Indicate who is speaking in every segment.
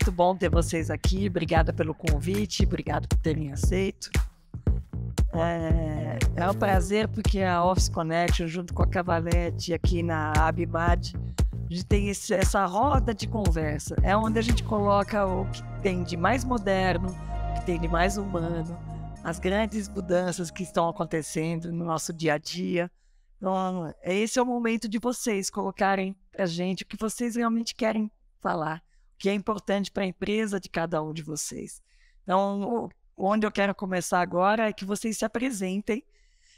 Speaker 1: muito bom ter vocês aqui. Obrigada pelo convite, obrigado por terem aceito. É um prazer porque a Office Connection, junto com a Cavalete aqui na Abimad, a gente tem essa roda de conversa. É onde a gente coloca o que tem de mais moderno, o que tem de mais humano, as grandes mudanças que estão acontecendo no nosso dia a dia. Então, esse é o momento de vocês colocarem para a gente o que vocês realmente querem falar, o que é importante para a empresa de cada um de vocês. Então, onde eu quero começar agora é que vocês se apresentem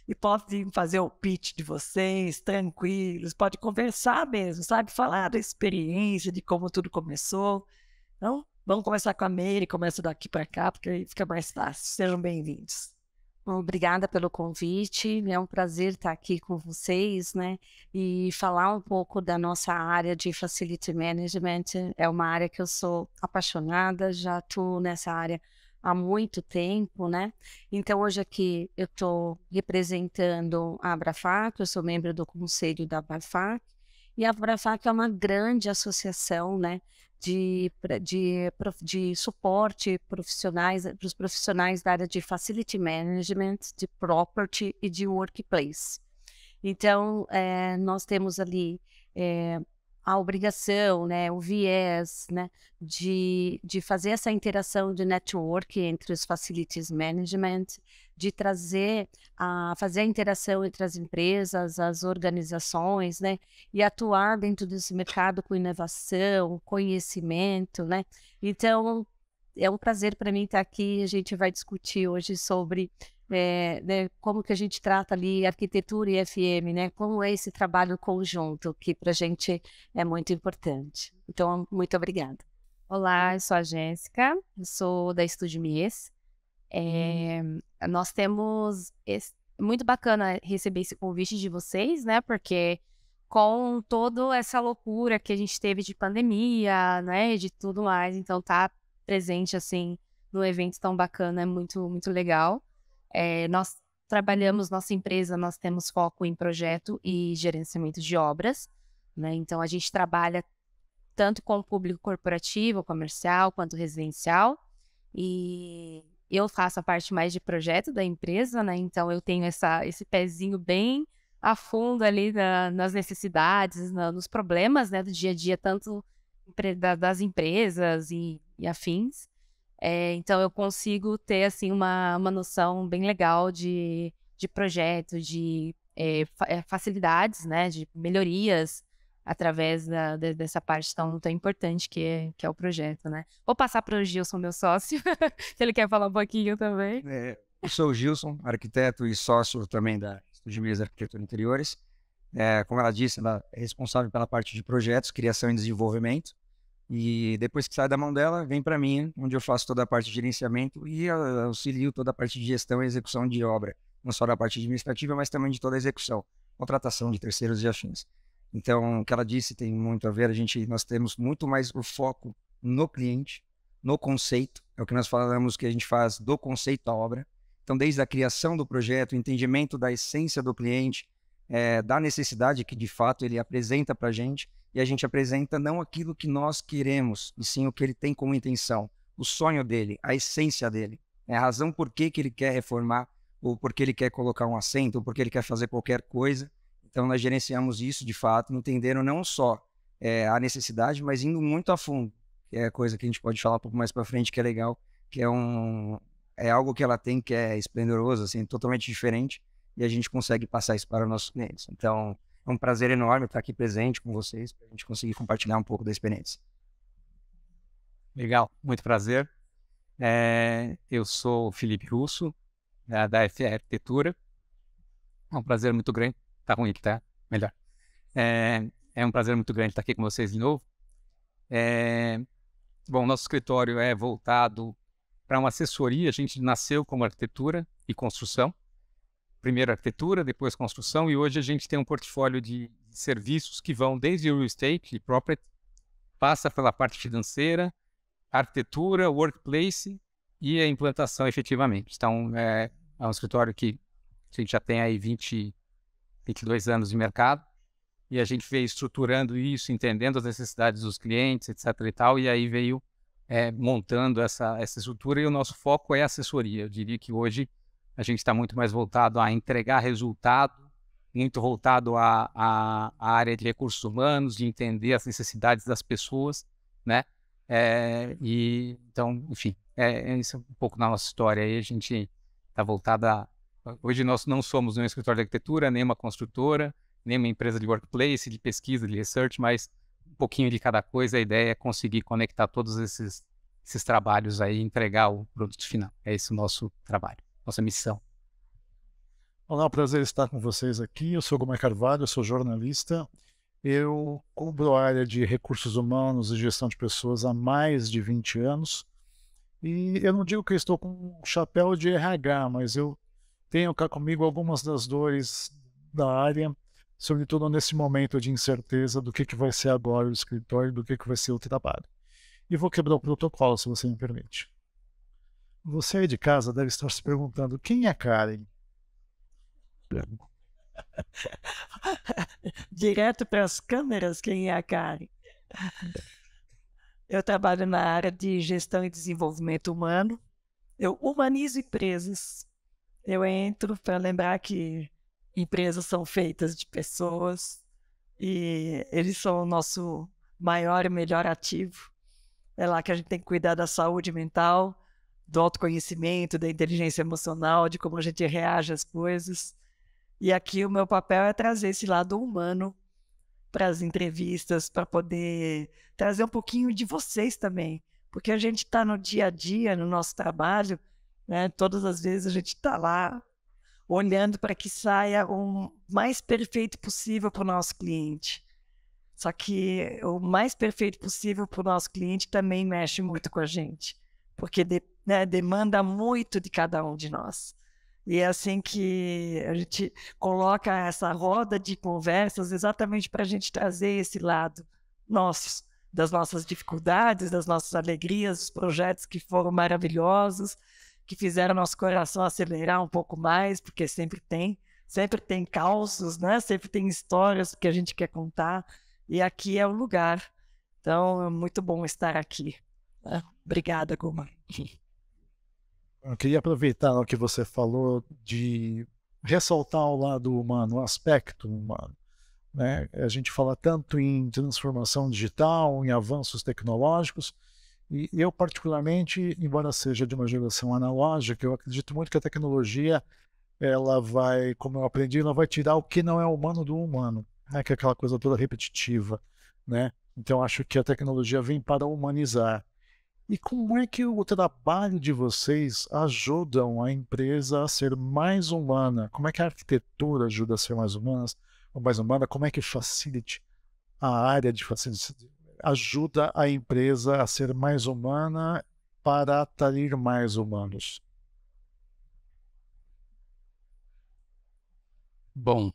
Speaker 1: e podem fazer o pitch de vocês, tranquilos, pode conversar mesmo, sabe? Falar da experiência, de como tudo começou. Então, vamos começar com a Meire, começa daqui para cá, porque aí fica mais fácil. Sejam bem-vindos.
Speaker 2: Obrigada pelo convite, é um prazer estar aqui com vocês, né, e falar um pouco da nossa área de Facility Management. É uma área que eu sou apaixonada, já estou nessa área há muito tempo, né, então hoje aqui eu estou representando a Abrafac, eu sou membro do conselho da Abrafac, e a Abrafac é uma grande associação, né, de suporte profissionais para os profissionais da área de Facility Management, de Property e de Workplace. Então, nós temos ali a obrigação, né, o viés, né, de fazer essa interação de network entre os Facilities Management, de fazer a interação entre as empresas, as organizações, né, e atuar dentro desse mercado com inovação, conhecimento, né. Então, é um prazer para mim estar aqui. A gente vai discutir hoje sobre né, como que a gente trata ali arquitetura e FM, né, como é esse trabalho conjunto, que para a gente é muito importante. Então, muito obrigada.
Speaker 3: Olá, eu sou a Jéssica, eu sou da Estúdio Mies. Nós temos... muito bacana receber esse convite de vocês, né, porque com toda essa loucura que a gente teve de pandemia, né, de tudo mais, então tá presente, assim, no evento tão bacana é muito, muito legal. Nós trabalhamos, nossa empresa, nós temos foco em projeto e gerenciamento de obras, né, então a gente trabalha tanto com o público corporativo, comercial, quanto residencial, e eu faço a parte mais de projeto da empresa, né, então eu tenho esse pezinho bem a fundo ali nas necessidades, nos problemas, né, do dia a dia, tanto das empresas e afins. Então eu consigo ter assim uma noção bem legal de projeto, de facilidades, né, de melhorias através dessa parte tão importante que é o projeto, né. Vou passar para o Gilson, meu sócio, se ele quer falar um pouquinho também.
Speaker 4: Eu sou o Gilson, arquiteto e sócio também da Estúdio Mies Arquitetura e Interiores. Como ela disse, ela é responsável pela parte de projetos, criação e desenvolvimento. E depois que sai da mão dela, vem para mim, onde eu faço toda a parte de gerenciamento e auxilio toda a parte de gestão e execução de obra. Não só da parte administrativa, mas também de toda a execução, contratação de terceiros e afins. Então, o que ela disse tem muito a ver. Nós temos muito mais o foco no cliente, no conceito. É o que nós falamos que a gente faz do conceito à obra. Então, desde a criação do projeto, o entendimento da essência do cliente, da necessidade que de fato ele apresenta para a gente, e a gente apresenta não aquilo que nós queremos, e sim o que ele tem como intenção, o sonho dele, a essência dele, a razão por que ele quer reformar, ou porque ele quer colocar um assento, ou porque ele quer fazer qualquer coisa. Então nós gerenciamos isso de fato, entendendo não só a necessidade, mas indo muito a fundo, que é coisa que a gente pode falar um pouco mais para frente, que é legal, que é algo que ela tem que é esplendoroso, assim, totalmente diferente, e a gente consegue passar isso para os nossos clientes. Então, é um prazer enorme estar aqui presente com vocês, para a gente conseguir compartilhar um pouco da experiência.
Speaker 5: Legal, muito prazer. Eu sou o Felipe Russo, da FR Arquitetura. É um prazer muito grande. Tá ruim aqui, tá? Melhor. É um prazer muito grande estar aqui com vocês de novo. Bom, nosso escritório é voltado para uma assessoria. A gente nasceu como arquitetura e construção. Primeiro arquitetura, depois construção, e hoje a gente tem um portfólio de serviços que vão desde real estate e property, passa pela parte financeira, arquitetura, workplace e a implantação efetivamente. Então, é um escritório que a gente já tem aí 22 anos de mercado, e a gente veio estruturando isso, entendendo as necessidades dos clientes, etc. e tal, e aí veio montando essa estrutura, e o nosso foco é assessoria. Eu diria que hoje a gente está muito mais voltado a entregar resultado, muito voltado à área de recursos humanos, de entender as necessidades das pessoas, né? Então, enfim, isso é um pouco da nossa história. Aí a gente está voltado a... Hoje nós não somos um escritório de arquitetura, nem uma construtora, nem uma empresa de workplace, de pesquisa, de research, mas um pouquinho de cada coisa. A ideia é conseguir conectar todos esses trabalhos aí e entregar o produto final. É esse o nosso trabalho, nossa missão.
Speaker 6: Olá, prazer estar com vocês aqui. Eu sou Gomes Carvalho, eu sou jornalista. Eu cubro a área de recursos humanos e gestão de pessoas há mais de 20 anos. E eu não digo que eu estou com um chapéu de RH, mas eu tenho cá comigo algumas das dores da área, sobretudo nesse momento de incerteza do que vai ser agora o escritório, do que vai ser o trabalho. E vou quebrar o protocolo, se você me permite. Você aí de casa deve estar se perguntando, quem é a Karen?
Speaker 1: Direto para as câmeras, quem é a Karen? Eu trabalho na área de gestão e desenvolvimento humano. Eu humanizo empresas. Eu entro para lembrar que empresas são feitas de pessoas e eles são o nosso maior e melhor ativo. É lá que a gente tem que cuidar da saúde mental, do autoconhecimento, da inteligência emocional, de como a gente reage às coisas. E aqui o meu papel é trazer esse lado humano para as entrevistas, para poder trazer um pouquinho de vocês também. Porque a gente está no dia a dia, no nosso trabalho, né? Todas as vezes a gente está lá olhando para que saia o mais perfeito possível para o nosso cliente. Só que o mais perfeito possível para o nosso cliente também mexe muito com a gente, porque demanda muito de cada um de nós. E é assim que a gente coloca essa roda de conversas exatamente para a gente trazer esse lado nosso, das nossas dificuldades, das nossas alegrias, dos projetos que foram maravilhosos, que fizeram nosso coração acelerar um pouco mais, porque sempre tem causos, né? Sempre tem histórias que a gente quer contar, e aqui é o lugar. Então, é muito bom estar aqui. Obrigada, Guma.
Speaker 6: Eu queria aproveitar o que você falou de ressaltar o lado humano, o aspecto humano, né? A gente fala tanto em transformação digital, em avanços tecnológicos, e eu particularmente, embora seja de uma geração analógica, eu acredito muito que a tecnologia, ela vai, como eu aprendi, ela vai tirar o que não é humano do humano, né? Que é aquela coisa toda repetitiva, né? Então acho que a tecnologia vem para humanizar. E como é que o trabalho de vocês ajudam a empresa a ser mais humana? Como é que a arquitetura ajuda a ser mais humana? Como é que a área de facility ajuda a empresa a ser mais humana para atrair mais humanos?
Speaker 5: Bom,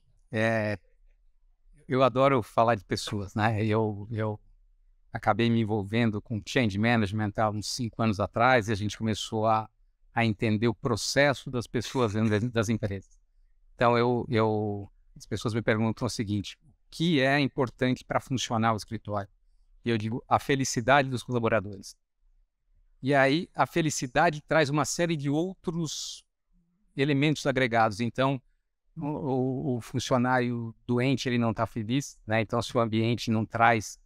Speaker 5: eu adoro falar de pessoas, né? Eu acabei me envolvendo com change management há uns 5 anos atrás, e a gente começou a entender o processo das pessoas dentro das empresas. Então, as pessoas me perguntam o seguinte: o que é importante para funcionar o escritório? E eu digo, a felicidade dos colaboradores. E aí, a felicidade traz uma série de outros elementos agregados. Então, o funcionário doente, ele não está feliz, né? Então, se o ambiente não traz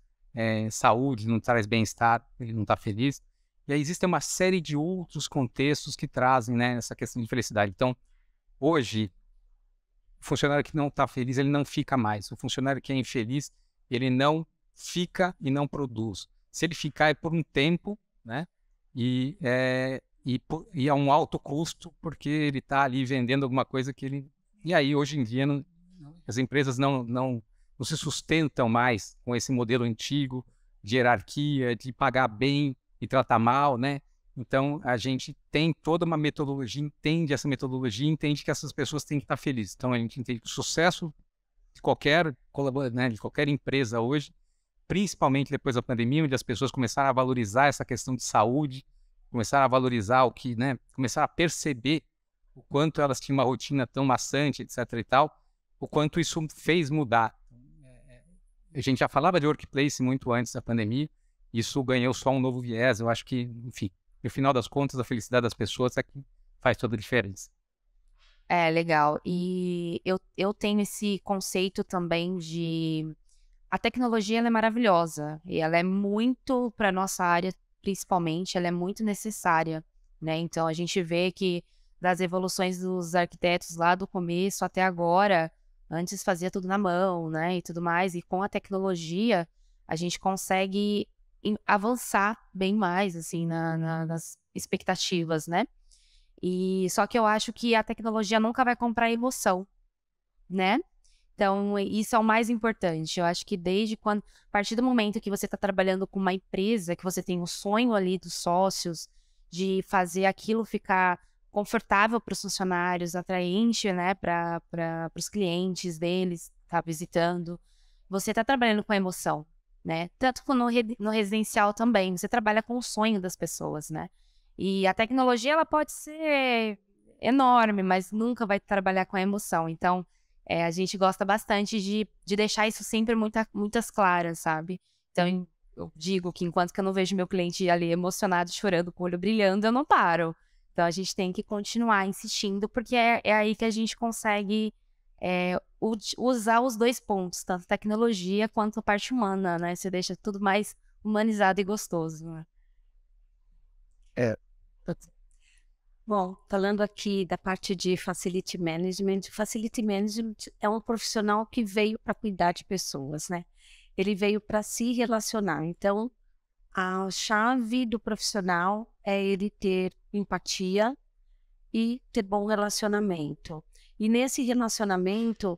Speaker 5: saúde, não traz bem-estar, ele não está feliz. E aí existe uma série de outros contextos que trazem, né, essa questão de felicidade. Então, hoje, o funcionário que não está feliz, ele não fica mais. O funcionário que é infeliz, ele não fica e não produz. Se ele ficar é por um tempo, né, e a um alto custo, porque ele está ali vendendo alguma coisa que ele... E aí, hoje em dia, as empresas não se sustentam mais com esse modelo antigo de hierarquia, de pagar bem e tratar mal, né? Então, a gente tem toda uma metodologia, entende essa metodologia, entende que essas pessoas têm que estar felizes. Então, a gente entende que o sucesso de qualquer empresa hoje, principalmente depois da pandemia, onde as pessoas começaram a valorizar essa questão de saúde, começaram a valorizar começaram a perceber o quanto elas tinham uma rotina tão maçante, etc. e tal, o quanto isso fez mudar. A gente já falava de workplace muito antes da pandemia, isso ganhou só um novo viés. Eu acho que, enfim, no final das contas, a felicidade das pessoas é que faz toda a diferença.
Speaker 3: É, legal. E eu tenho esse conceito também de... A tecnologia, ela é maravilhosa. E ela é muito, para nossa área, principalmente, ela é muito necessária, né? Então, a gente vê que das evoluções dos arquitetos lá do começo até agora, antes fazia tudo na mão, né? E tudo mais. E com a tecnologia, a gente consegue avançar bem mais, assim, nas expectativas, né? E só que eu acho que a tecnologia nunca vai comprar emoção, né? Então, isso é o mais importante. Eu acho que a partir do momento que você está trabalhando com uma empresa, que você tem um sonho ali dos sócios de fazer aquilo ficar confortável para os funcionários, atraente, né, para os clientes deles, tá visitando, você está trabalhando com a emoção, né? Tanto que no residencial também, você trabalha com o sonho das pessoas, né? E a tecnologia, ela pode ser enorme, mas nunca vai trabalhar com a emoção. Então, a gente gosta bastante de deixar isso sempre muitas claras, sabe? Então, eu digo que enquanto que eu não vejo meu cliente ali emocionado, chorando, com o olho brilhando, eu não paro. Então, a gente tem que continuar insistindo, porque é aí que a gente consegue usar os dois pontos, tanto a tecnologia quanto a parte humana, né? Você deixa tudo mais humanizado e gostoso, né?
Speaker 2: Bom, falando aqui da parte de Facility Management é um profissional que veio para cuidar de pessoas, né? Ele veio para se relacionar. Então, a chave do profissional é ele ter empatia e ter bom relacionamento. E nesse relacionamento,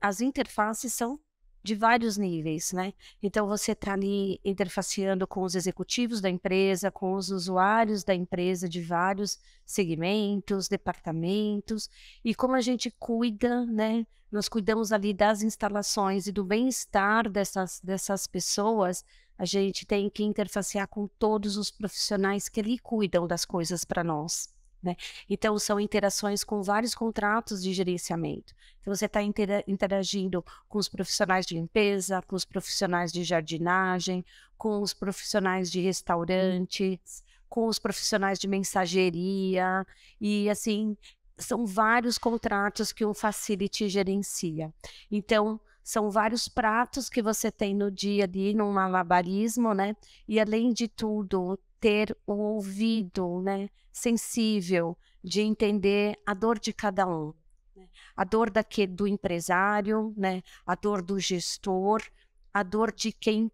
Speaker 2: as interfaces são de vários níveis, né? Então, você está ali interfaceando com os executivos da empresa, com os usuários da empresa de vários segmentos, departamentos, e como a gente cuida, né? Nós cuidamos ali das instalações e do bem-estar dessas pessoas, a gente tem que interfacear com todos os profissionais que ali cuidam das coisas para nós, né? Então, são interações com vários contratos de gerenciamento. Então, você está interagindo com os profissionais de limpeza, com os profissionais de jardinagem, com os profissionais de restaurantes, com os profissionais de mensageria, e assim, são vários contratos que um facility gerencia. Então, são vários pratos que você tem no dia ali, num malabarismo, né? E, além de tudo, ter o ouvido, né, sensível de entender a dor de cada um. A dor do empresário, né? A dor do gestor, a dor de quem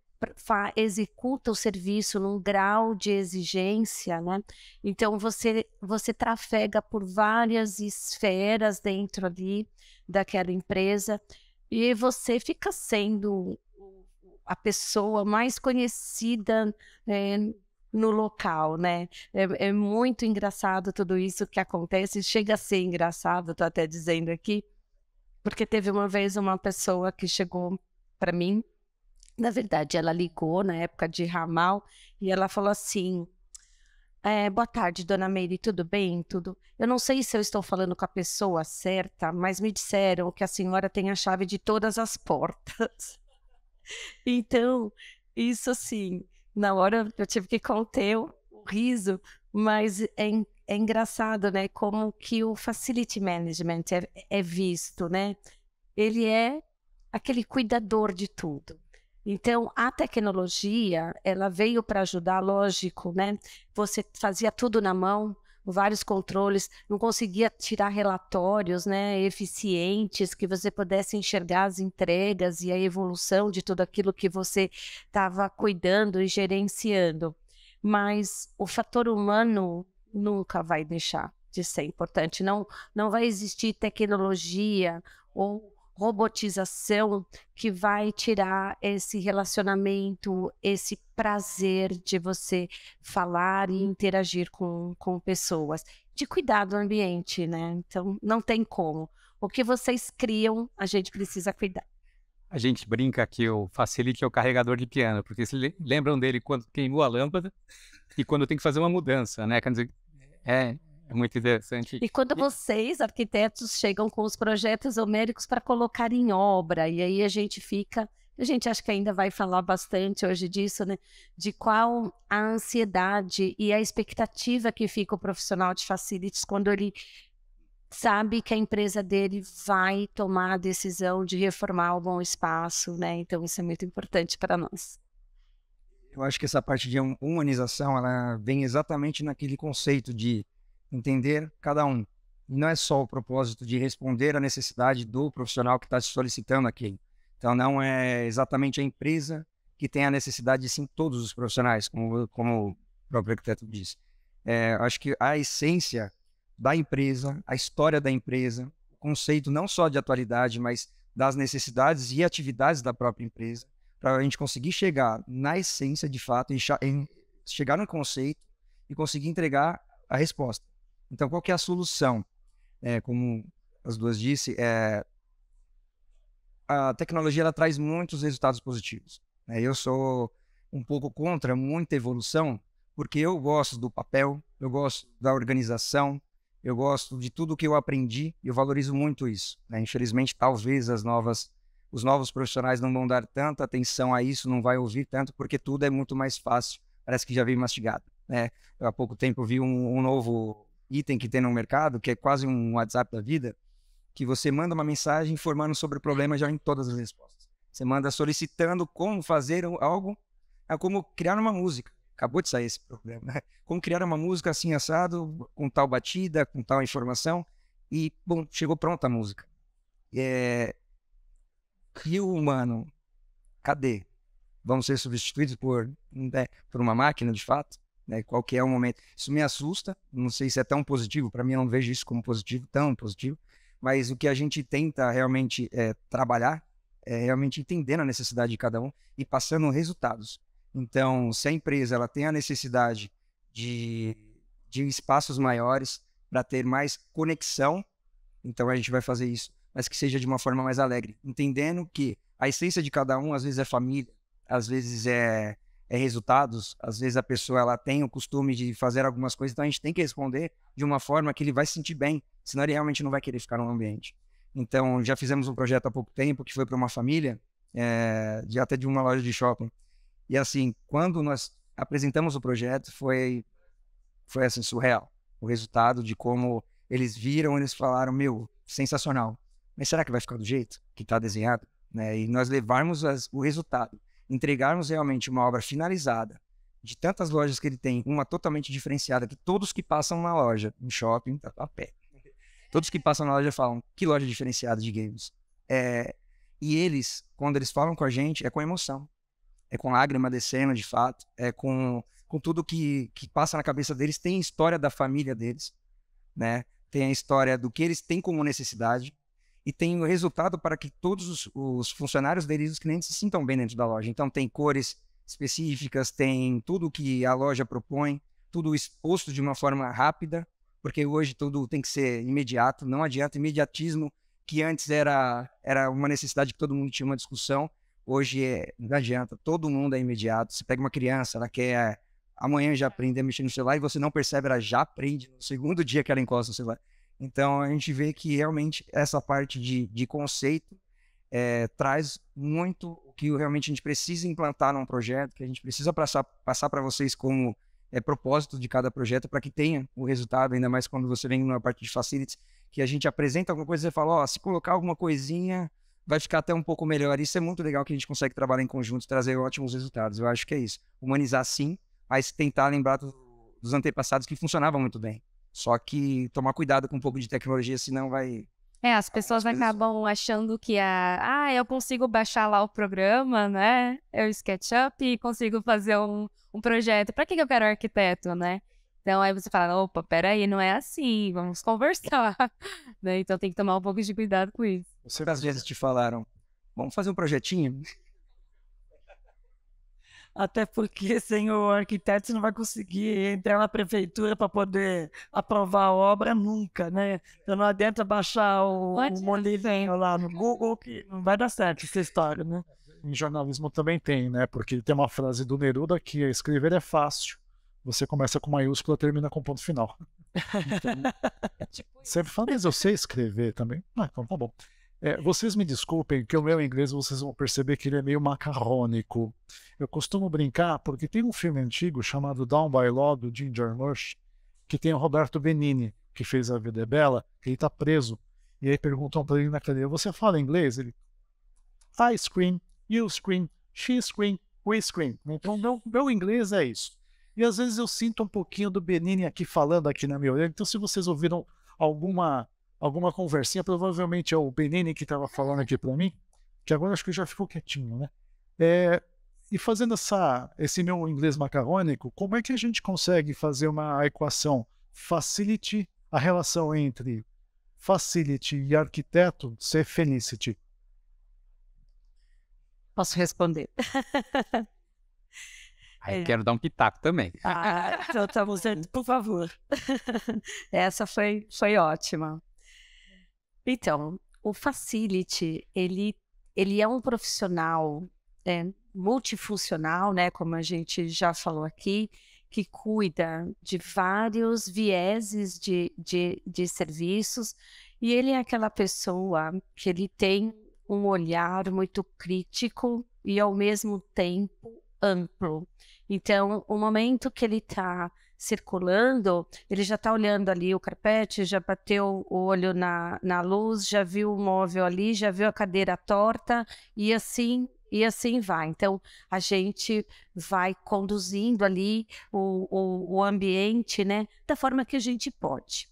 Speaker 2: executa o serviço num grau de exigência, né? Então, você trafega por várias esferas dentro ali daquela empresa e você fica sendo a pessoa mais conhecida, no local, né? É muito engraçado tudo isso que acontece, chega a ser engraçado, tô até dizendo aqui, porque teve uma vez uma pessoa que chegou para mim, na verdade ela ligou na época de ramal, e ela falou assim, boa tarde, dona Meire, tudo bem? Tudo? Eu não sei se eu estou falando com a pessoa certa, mas me disseram que a senhora tem a chave de todas as portas. Então, isso assim, na hora eu tive que conter o riso, mas é engraçado, né? Como que o Facility Management é visto, né? Ele é aquele cuidador de tudo. Então, a tecnologia, ela veio para ajudar, lógico, né? Você fazia tudo na mão, vários controles, não conseguia tirar relatórios, né, eficientes, que você pudesse enxergar as entregas e a evolução de tudo aquilo que você estava cuidando e gerenciando. Mas o fator humano nunca vai deixar de ser importante. Não vai existir tecnologia ou robotização que vai tirar esse relacionamento, esse prazer de você falar e interagir com pessoas, de cuidar do ambiente, né? Então, não tem como. O que vocês criam, a gente precisa cuidar.
Speaker 5: A gente brinca que o Facility é o carregador de piano, porque vocês lembram dele quando queimou a lâmpada e quando tem que fazer uma mudança, né? Quer dizer, é muito interessante.
Speaker 2: E quando vocês, arquitetos, chegam com os projetos homéricos para colocar em obra, e aí a gente fica A gente acha que ainda vai falar bastante hoje disso, né? De qual a ansiedade e a expectativa que fica o profissional de facilities quando ele sabe que a empresa dele vai tomar a decisão de reformar algum espaço, né? Então, isso é muito importante para nós.
Speaker 4: Eu acho que essa parte de humanização, ela vem exatamente naquele conceito de entender cada um. E não é só o propósito de responder à necessidade do profissional que está se solicitando aquilo. Então, não é exatamente a empresa que tem a necessidade, de sim todos os profissionais, como o próprio arquiteto disse. Acho que a essência da empresa, a história da empresa, o conceito não só de atualidade, mas das necessidades e atividades da própria empresa, para a gente conseguir chegar na essência de fato, e chegar no conceito e conseguir entregar a resposta. Então, qual que é a solução? Como as duas disse, a tecnologia ela traz muitos resultados positivos. Eu sou um pouco contra muita evolução, porque eu gosto do papel, eu gosto da organização, eu gosto de tudo que eu aprendi e eu valorizo muito isso. Infelizmente, talvez os novos profissionais não vão dar tanta atenção a isso, não vai ouvir tanto, porque tudo é muito mais fácil, parece que já veio mastigado. Eu, há pouco tempo, vi um novo item que tem no mercado, que é quase um WhatsApp da vida, que você manda uma mensagem informando sobre o problema já em todas as respostas. Você manda solicitando como fazer algo, como criar uma música. Acabou de sair esse problema, né? Como criar uma música assim assado, com tal batida, com tal informação, e, bom, chegou pronta a música. E o humano, cadê? Vamos ser substituídos por uma máquina, de fato? Qual que é o momento? Isso me assusta, não sei se é tão positivo, para mim eu não vejo isso como positivo, tão positivo, mas o que a gente tenta realmente trabalhar é realmente entendendo a necessidade de cada um e passando resultados. Então, se a empresa ela tem a necessidade de espaços maiores para ter mais conexão, então a gente vai fazer isso, mas que seja de uma forma mais alegre, entendendo que a essência de cada um às vezes é família, às vezes é resultados, às vezes a pessoa ela tem o costume de fazer algumas coisas, então a gente tem que responder de uma forma que ele vai se sentir bem, senão ele realmente não vai querer ficar no ambiente. Então, já fizemos um projeto há pouco tempo que foi para uma família, até de uma loja de shopping. E assim, quando nós apresentamos o projeto, foi assim, surreal. O resultado de como eles viram, eles falaram, sensacional. Mas será que vai ficar do jeito que está desenhado? E nós levarmos o resultado, entregarmos realmente uma obra finalizada, de tantas lojas que ele tem, uma totalmente diferenciada, que todos que passam na loja, no shopping, tá a pé. Todos que passam na loja falam, que loja diferenciada de games. E eles, quando eles falam com a gente, é com emoção. É com lágrima descendo, de fato. É com tudo que passa na cabeça deles. Tem a história da família deles, né? Tem a história do que eles têm como necessidade. E tem o resultado para que todos os funcionários deles, os clientes, se sintam bem dentro da loja. Então, tem cores específicas, tem tudo que a loja propõe, tudo exposto de uma forma rápida, porque hoje tudo tem que ser imediato. Não adianta imediatismo, que antes era uma necessidade que todo mundo tinha uma discussão. Hoje não adianta, todo mundo é imediato. Você pega uma criança, ela quer amanhã já aprender a mexer no celular e você não percebe, ela já aprende no segundo dia que ela encosta no celular. Então, a gente vê que realmente essa parte de conceito traz muito o que realmente a gente precisa implantar num projeto, que a gente precisa passar para vocês como propósito de cada projeto, para que tenha o resultado, ainda mais quando você vem numa parte de facilities, que a gente apresenta alguma coisa e você fala, se colocar alguma coisinha, vai ficar até um pouco melhor. Isso é muito legal, que a gente consegue trabalhar em conjunto e trazer ótimos resultados. Eu acho que é isso. Humanizar sim, mas tentar lembrar dos antepassados que funcionavam muito bem. Só que tomar cuidado com um pouco de tecnologia, senão vai...
Speaker 3: as pessoas acabam achando que eu consigo baixar lá o programa, né? Eu SketchUp e consigo fazer um projeto. Pra que eu quero arquiteto, né? Então aí você fala, opa, peraí, não é assim, vamos conversar. Né? Então tem que tomar um pouco de cuidado com isso.
Speaker 4: Às vezes te falaram, vamos fazer um projetinho?
Speaker 1: Até porque sem o arquiteto você não vai conseguir entrar na prefeitura para poder aprovar a obra nunca, né? Então não adianta baixar o modelinho lá no Google, que não vai dar certo essa história, né?
Speaker 6: Em jornalismo também tem, né? Porque tem uma frase do Neruda que escrever é fácil. Você começa com maiúscula, termina com ponto final. Sempre fala, mas eu sei escrever também. Então tá bom. Vocês me desculpem que o meu inglês vocês vão perceber que ele é meio macarrônico. Eu costumo brincar porque tem um filme antigo chamado Down by Law, do Jim Jarmusch, que tem o Roberto Benigni, que fez A Vida é Bela, que ele está preso. E aí perguntam para ele na cadeia, você fala inglês? Ele, I scream, you scream, she scream, we scream. Então, meu inglês é isso. E às vezes eu sinto um pouquinho do Benigni aqui falando aqui na minha orelha. Então, se vocês ouviram alguma conversinha, provavelmente é o Benigni que estava falando aqui para mim, que agora acho que já ficou quietinho, né? E fazendo esse meu inglês macarrônico, como é que a gente consegue fazer uma equação facility, a relação entre facility e arquiteto ser felicity?
Speaker 2: Posso responder?
Speaker 5: Aí quero dar um pitaco também.
Speaker 1: Então tá usando, por favor.
Speaker 2: Essa foi ótima. Então, o facility, ele é um profissional multifuncional, né, como a gente já falou aqui, que cuida de vários vieses de serviços, e ele é aquela pessoa que ele tem um olhar muito crítico e, ao mesmo tempo, amplo. Então, o momento que ele está circulando, ele já está olhando ali o carpete, já bateu o olho na luz, já viu o móvel ali, já viu a cadeira torta, e assim vai. Então, a gente vai conduzindo ali o ambiente, né, da forma que a gente pode.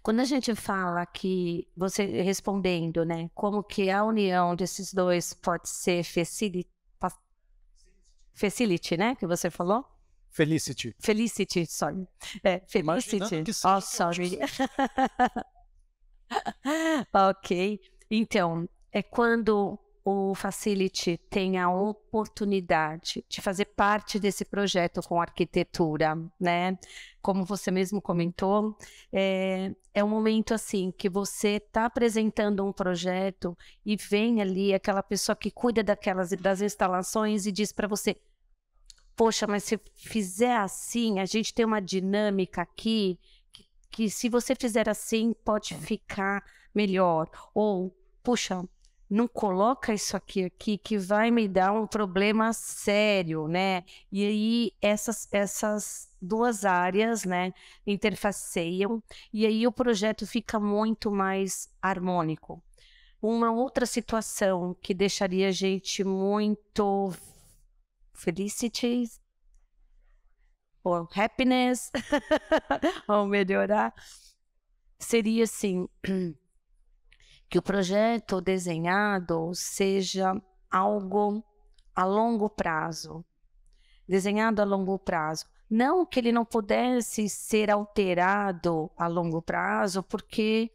Speaker 2: Quando a gente fala que, você respondendo, né, como que a união desses dois pode ser facility, né, que você falou?
Speaker 6: Felicity.
Speaker 2: Felicity, sorry. Felicity. Oh, sorry. Ok. Então, é quando o Facility tem a oportunidade de fazer parte desse projeto com arquitetura, né? Como você mesmo comentou, é um momento assim que você está apresentando um projeto e vem ali aquela pessoa que cuida das instalações e diz para você: poxa, mas se fizer assim, a gente tem uma dinâmica aqui que se você fizer assim pode ficar melhor. Ou, puxa, não coloca isso aqui que vai me dar um problema sério, né? E aí essas duas áreas, né, interfaceiam e aí o projeto fica muito mais harmônico. Uma outra situação que deixaria a gente muito felicity ou happiness ou melhorar seria assim, que o projeto desenhado seja algo a longo prazo, desenhado a longo prazo. Não que ele não pudesse ser alterado a longo prazo, porque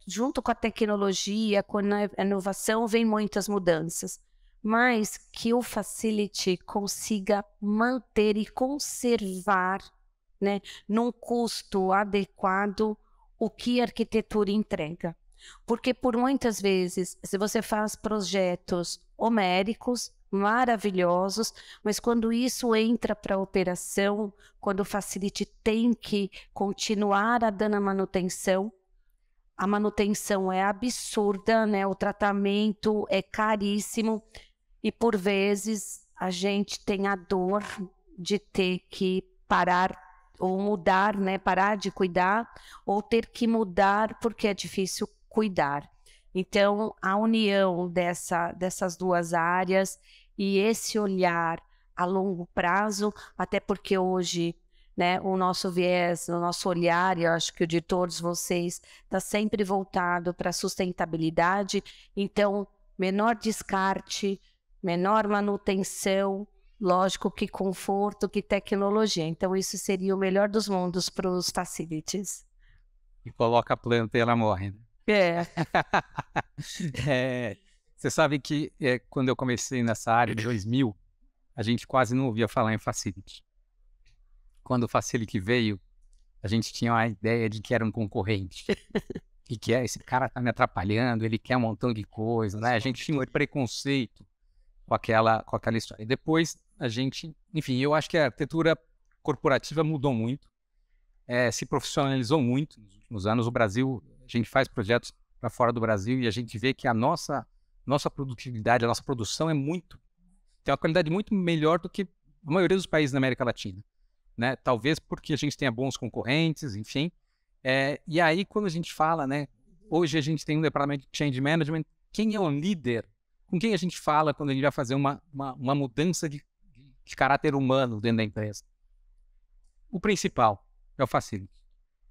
Speaker 2: junto com a tecnologia, com a inovação, vem muitas mudanças, mas que o Facility consiga manter e conservar, né, num custo adequado o que a arquitetura entrega. Porque por muitas vezes, se você faz projetos homéricos, maravilhosos, mas quando isso entra para a operação, quando o Facility tem que continuar a dando a manutenção é absurda, né? O tratamento é caríssimo e por vezes a gente tem a dor de ter que parar ou mudar, né? Parar de cuidar ou ter que mudar porque é difícil cuidar. Então, a união dessas duas áreas e esse olhar a longo prazo, até porque hoje, né, o nosso viés, o nosso olhar, e eu acho que o de todos vocês, está sempre voltado para a sustentabilidade. Então, menor descarte, menor manutenção, lógico que conforto, que tecnologia. Então, isso seria o melhor dos mundos para os facilities.
Speaker 5: E coloca a planta e ela morre, né? Você sabe que quando eu comecei nessa área de 2000, a gente quase não ouvia falar em Facility. Quando o Facility veio, a gente tinha a ideia de que era um concorrente. E que esse cara tá me atrapalhando, ele quer um montão de coisa, né? A gente tinha um preconceito com aquela história. E depois a gente, enfim, eu acho que a arquitetura corporativa mudou muito, se profissionalizou muito nos últimos anos. O Brasil, a gente faz projetos para fora do Brasil e a gente vê que a nossa produtividade, a nossa produção tem uma qualidade muito melhor do que a maioria dos países da América Latina, né? Talvez porque a gente tenha bons concorrentes, enfim. E aí, quando a gente fala, né? Hoje a gente tem um departamento de Change Management. Quem é o líder? Com quem a gente fala quando a gente vai fazer uma mudança de caráter humano dentro da empresa? O principal é o Facility.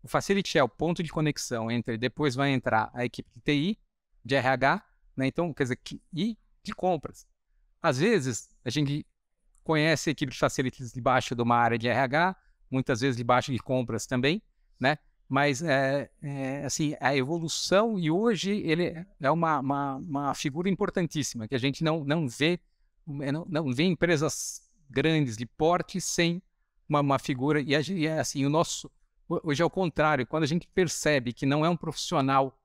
Speaker 5: O Facility é o ponto de conexão entre, depois vai entrar a equipe de TI, de RH, né? Então, quer dizer, e de compras. Às vezes, a gente conhece a equipe de Facilities debaixo de uma área de RH, muitas vezes debaixo de compras também, né? Mas, assim, a evolução, e hoje ele é uma figura importantíssima, que a gente não vê empresas grandes de porte sem uma figura, e assim, hoje é o contrário, quando a gente percebe que não é um profissional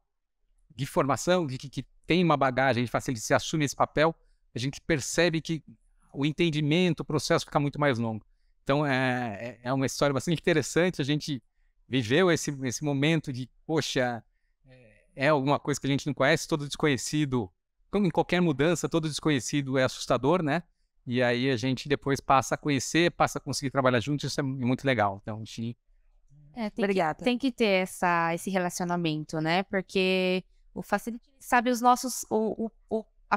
Speaker 5: de formação, que tem uma bagagem de facilidade, se assume esse papel, a gente percebe que o entendimento, o processo fica muito mais longo. Então, é uma história bastante interessante, a gente viveu esse momento de, poxa, é alguma coisa que a gente não conhece, todo desconhecido, como em qualquer mudança, todo desconhecido é assustador, né? E aí a gente depois passa a conhecer, passa a conseguir trabalhar juntos, isso é muito legal. Então,
Speaker 1: Obrigada.
Speaker 3: Tem que ter esse relacionamento, né? Porque o Facility sabe os nossos, o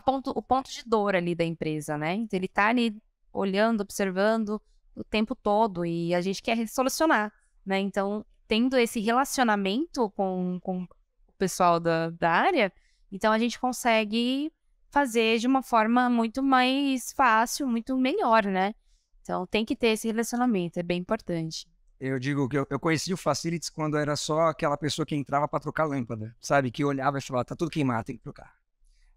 Speaker 3: ponto de dor ali da empresa, né? Então ele tá ali olhando, observando o tempo todo e a gente quer solucionar, né? Então, tendo esse relacionamento com o pessoal da área, então a gente consegue fazer de uma forma muito mais fácil, muito melhor, né? Então tem que ter esse relacionamento, é bem importante.
Speaker 4: Eu digo que eu conheci o Facilities quando era só aquela pessoa que entrava para trocar lâmpada, sabe? Que olhava e falava, tá tudo queimado, tem que trocar.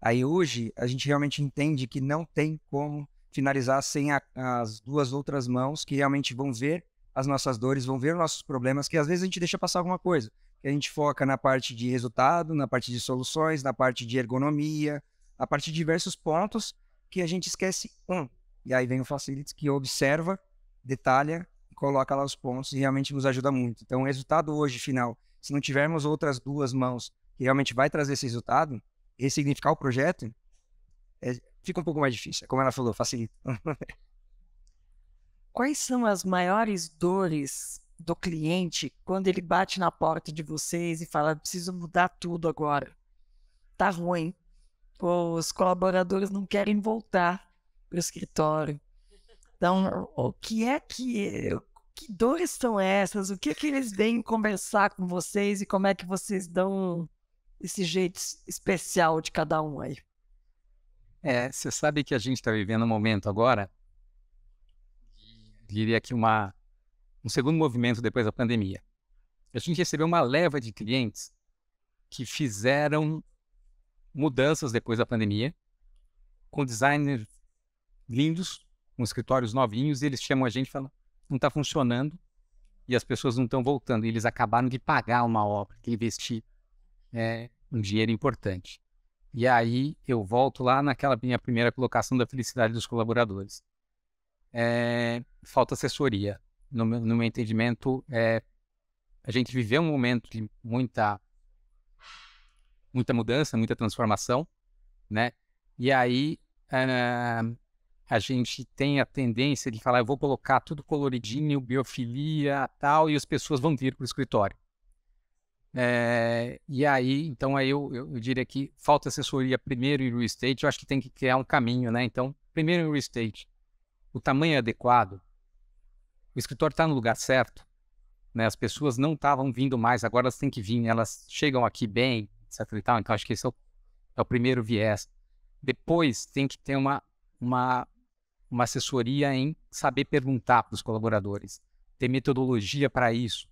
Speaker 4: Aí hoje a gente realmente entende que não tem como finalizar sem as duas outras mãos que realmente vão ver as nossas dores, vão ver os nossos problemas, que às vezes a gente deixa passar alguma coisa. Que a gente foca na parte de resultado, na parte de soluções, na parte de ergonomia, na parte de diversos pontos que a gente esquece E aí vem o Facilities que observa, detalha, coloca lá os pontos e realmente nos ajuda muito. Então, o resultado hoje, final, se não tivermos outras duas mãos que realmente vai trazer esse resultado, ressignificar o projeto, fica um pouco mais difícil. Como ela falou, facilita.
Speaker 1: Quais são as maiores dores do cliente quando ele bate na porta de vocês e fala, preciso mudar tudo agora? Tá ruim. Os colaboradores não querem voltar para o escritório. Então, que dores são essas? O que eles vêm conversar com vocês e como é que vocês dão esse jeito especial de cada um aí?
Speaker 5: Você sabe que a gente está vivendo um momento agora, diria que um segundo movimento depois da pandemia. A gente recebeu uma leva de clientes que fizeram mudanças depois da pandemia, com designers lindos, com escritórios novinhos, e eles chamam a gente e falam, não está funcionando, e as pessoas não estão voltando. E eles acabaram de pagar uma obra, que investir um dinheiro importante. E aí eu volto lá naquela minha primeira colocação da felicidade dos colaboradores. Falta assessoria. No meu entendimento, a gente viveu um momento de muita mudança, muita transformação, né? E aí a gente tem a tendência de falar, eu vou colocar tudo coloridinho, biofilia, tal, e as pessoas vão vir para o escritório. E aí, então eu diria que falta assessoria primeiro em real estate, eu acho que tem que criar um caminho, né? Então, primeiro em real estate, o tamanho é adequado, o escritório está no lugar certo, né? As pessoas não estavam vindo mais, agora elas têm que vir, elas chegam aqui bem, etc e tal, então acho que esse é o primeiro viés. Depois tem que ter uma assessoria em saber perguntar para os colaboradores, ter metodologia para isso,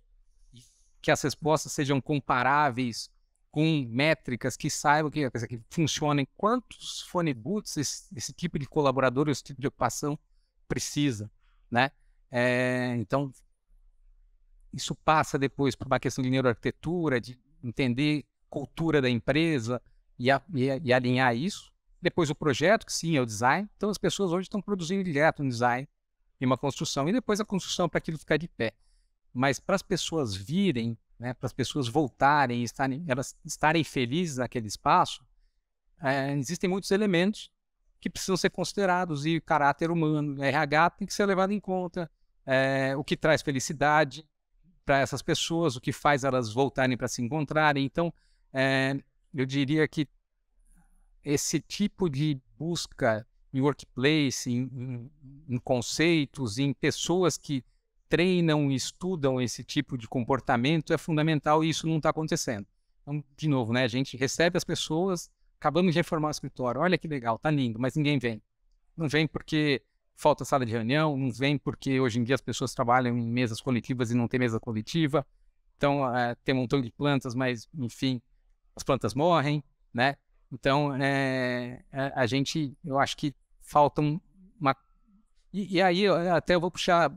Speaker 5: que as respostas sejam comparáveis com métricas que saibam que funcionem, quantos phone booths esse tipo de colaborador, esse tipo de ocupação precisa, né? Então, isso passa depois por uma questão de neuroarquitetura, de entender cultura da empresa e alinhar isso. Depois o projeto, que sim, é o design. Então as pessoas hoje estão produzindo direto um design e uma construção. E depois a construção para aquilo ficar de pé. Mas para as pessoas virem, né, para as pessoas voltarem, elas estarem felizes naquele espaço, existem muitos elementos que precisam ser considerados, e o caráter humano, RH tem que ser levado em conta, o que traz felicidade para essas pessoas, o que faz elas voltarem para se encontrarem. Então, eu diria que esse tipo de busca em workplace, em conceitos, em pessoas que treinam e estudam esse tipo de comportamento é fundamental, e isso não está acontecendo. Então, de novo, né, a gente recebe as pessoas, acabamos de reformar o escritório, olha que legal, tá lindo, mas ninguém vem. Não vem porque falta sala de reunião, não vem porque hoje em dia as pessoas trabalham em mesas coletivas e não tem mesa coletiva. Então, tem um montão de plantas, mas, enfim, as plantas morrem, né? Então, eu acho que falta uma... E aí, até eu vou puxar...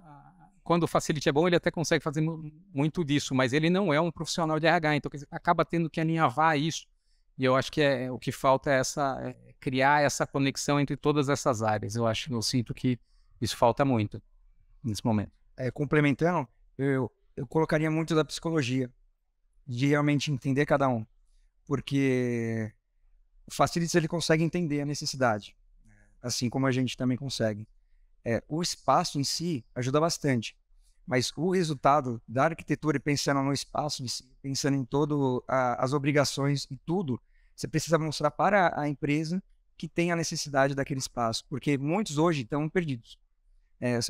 Speaker 5: Quando o Facility é bom, ele até consegue fazer muito disso, mas ele não é um profissional de RH, então acaba tendo que alinhavar isso. E eu acho que o que falta é criar essa conexão entre todas essas áreas. Eu sinto que isso falta muito nesse momento.
Speaker 4: Complementando, eu colocaria muito da psicologia, de realmente entender cada um, porque o Facility ele consegue entender a necessidade, assim como a gente também consegue. O espaço em si ajuda bastante, mas o resultado da arquitetura, e pensando no espaço em si, pensando em todas as obrigações e tudo, você precisa mostrar para a empresa que tem a necessidade daquele espaço, porque muitos hoje estão perdidos.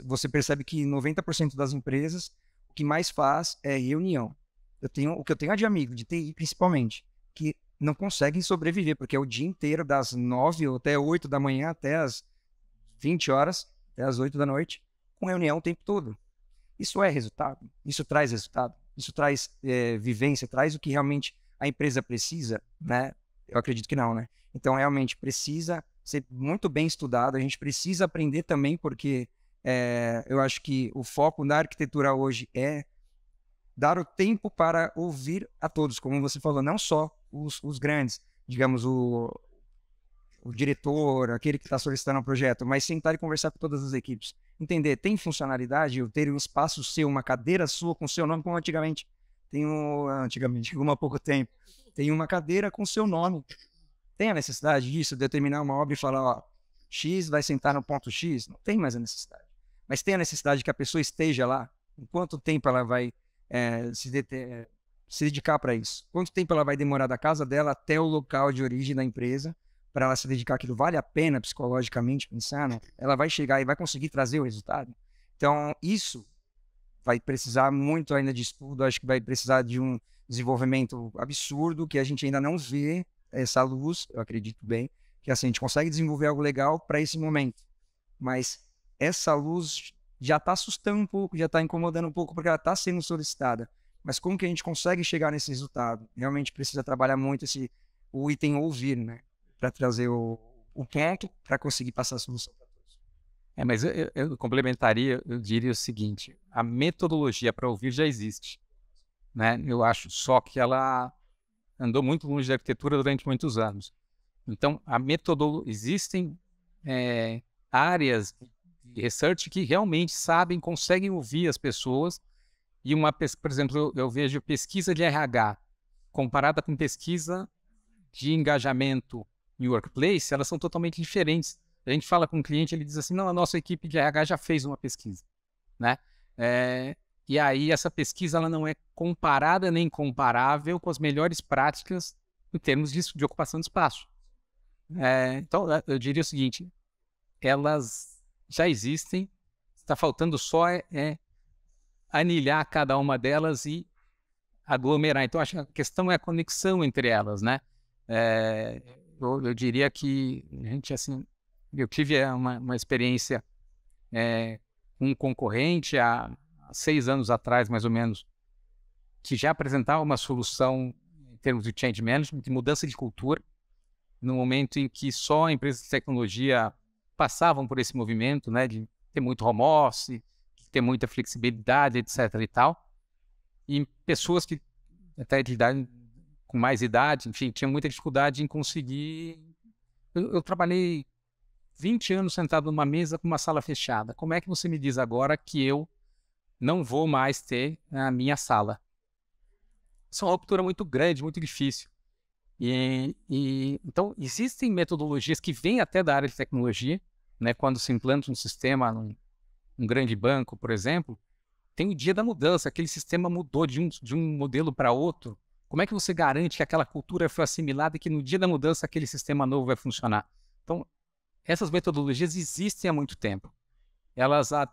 Speaker 4: Você percebe que 90% das empresas, o que mais faz é reunião. O que eu tenho de amigo, de TI principalmente, que não conseguem sobreviver, porque é o dia inteiro, das 9 ou até 8 da manhã, até as 20 horas, até as 8 da noite, com reunião o tempo todo. Isso é resultado? Isso traz resultado? Isso traz vivência? Traz o que realmente a empresa precisa? Né? Eu acredito que não, né? Então, realmente, precisa ser muito bem estudado. A gente precisa aprender também, porque eu acho que o foco da arquitetura hoje é dar o tempo para ouvir a todos, como você falou, não só os grandes, digamos, o diretor, aquele que está solicitando um projeto, mas sentar e conversar com todas as equipes. Entender, tem funcionalidade eu ter um espaço seu, uma cadeira sua com seu nome, como antigamente. Antigamente, há pouco tempo, tem uma cadeira com seu nome. Tem a necessidade disso, de eu terminar uma obra e falar, ó, X vai sentar no ponto X? Não tem mais a necessidade. Mas tem a necessidade que a pessoa esteja lá. Em quanto tempo ela vai se dedicar para isso? Quanto tempo ela vai demorar da casa dela até o local de origem da empresa para ela se dedicar àquilo? Vale a pena psicologicamente pensar, né? Ela vai chegar e vai conseguir trazer o resultado? Então, isso vai precisar muito ainda de estudo, acho que vai precisar de um desenvolvimento absurdo, que a gente ainda não vê essa luz, eu acredito bem, que assim, a gente consegue desenvolver algo legal para esse momento, mas essa luz já está assustando um pouco, já está incomodando um pouco, porque ela está sendo solicitada. Mas como que a gente consegue chegar nesse resultado? Realmente precisa trabalhar muito o item ouvir, né? Para trazer o ponto, para conseguir passar a solução para todos.
Speaker 5: Mas eu complementaria, eu diria o seguinte, a metodologia para ouvir já existe, né? Eu acho só que ela andou muito longe da arquitetura durante muitos anos. Então, existem áreas de research que realmente conseguem ouvir as pessoas, e por exemplo, eu vejo pesquisa de RH comparada com pesquisa de engajamento em workplace, elas são totalmente diferentes. A gente fala com o cliente, ele diz assim, não, a nossa equipe de RH já fez uma pesquisa, né? E aí essa pesquisa ela não é comparada nem comparável com as melhores práticas em termos de ocupação de espaço. Então, eu diria o seguinte, elas já existem, está faltando só anilhar cada uma delas e aglomerar. Então, acho que a questão é a conexão entre elas, né? Eu diria que a gente, assim, eu tive uma experiência com um concorrente há 6 anos atrás, mais ou menos, que já apresentava uma solução em termos de change management, de mudança de cultura, no momento em que só empresas de tecnologia passavam por esse movimento, né, de ter muito home office, de ter muita flexibilidade, etc. e tal. E pessoas que até de idade, com mais idade, enfim, tinham muita dificuldade em conseguir. Eu trabalhei 20 anos sentado numa mesa com uma sala fechada. Como é que você me diz agora que eu não vou mais ter a minha sala? isso é uma ruptura muito grande, muito difícil. Então, existem metodologias que vêm até da área de tecnologia, né? Quando se implanta um sistema num grande banco, por exemplo, tem o dia da mudança, aquele sistema mudou de um modelo para outro. Como é que você garante que aquela cultura foi assimilada e que no dia da mudança aquele sistema novo vai funcionar? Então, essas metodologias existem há muito tempo. Elas há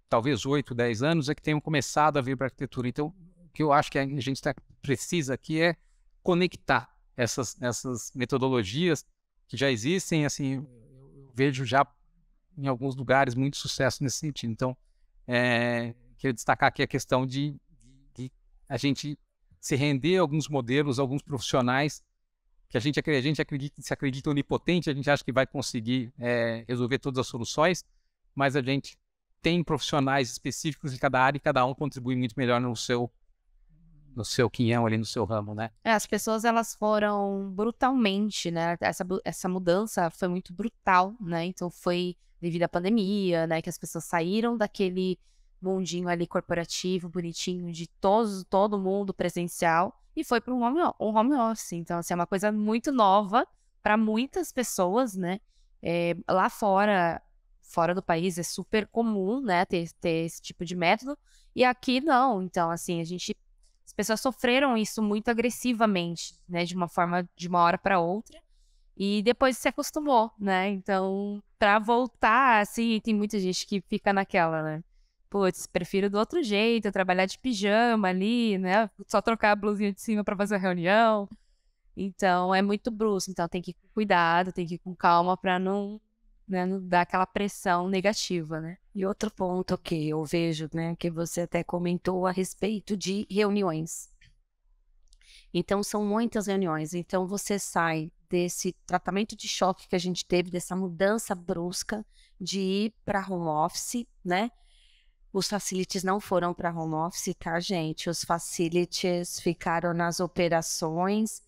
Speaker 5: talvez 8, 10 anos é que tenham começado a vir para a arquitetura. Então, o que eu acho que a gente precisa aqui é conectar essas metodologias que já existem. Assim, eu vejo já em alguns lugares muito sucesso nesse sentido. Então, quero destacar aqui a questão de a gente se render a alguns modelos, alguns profissionais que a gente acredita onipotente, a gente acha que vai conseguir resolver todas as soluções, mas a gente tem profissionais específicos de cada área e cada um contribui muito melhor no seu quinhão ali, no seu ramo, né?
Speaker 3: As pessoas, elas foram brutalmente, né? Essa mudança foi muito brutal, né? Então foi devido à pandemia, né? Que as pessoas saíram daquele mundinho ali corporativo, bonitinho, de todo mundo presencial e foi para um home office. Então, assim, é uma coisa muito nova para muitas pessoas, né? Lá fora do país é super comum, né? Ter esse tipo de método e aqui não. Então, assim, as pessoas sofreram isso muito agressivamente, né? De uma hora para outra. E depois se acostumou, né? Então, para voltar, assim, tem muita gente que fica naquela, né? Putz, prefiro do outro jeito, trabalhar de pijama ali, né? Só trocar a blusinha de cima para fazer a reunião. Então, é muito brusco. Então, tem que ir com cuidado, tem que ir com calma para não dar aquela pressão negativa, né?
Speaker 2: E outro ponto que eu vejo, né, que você até comentou a respeito de reuniões. Então, são muitas reuniões. Então, você sai desse tratamento de choque que a gente teve, dessa mudança brusca de ir para home office, né? Os facilities não foram para home office, tá, gente? Os facilities ficaram nas operações,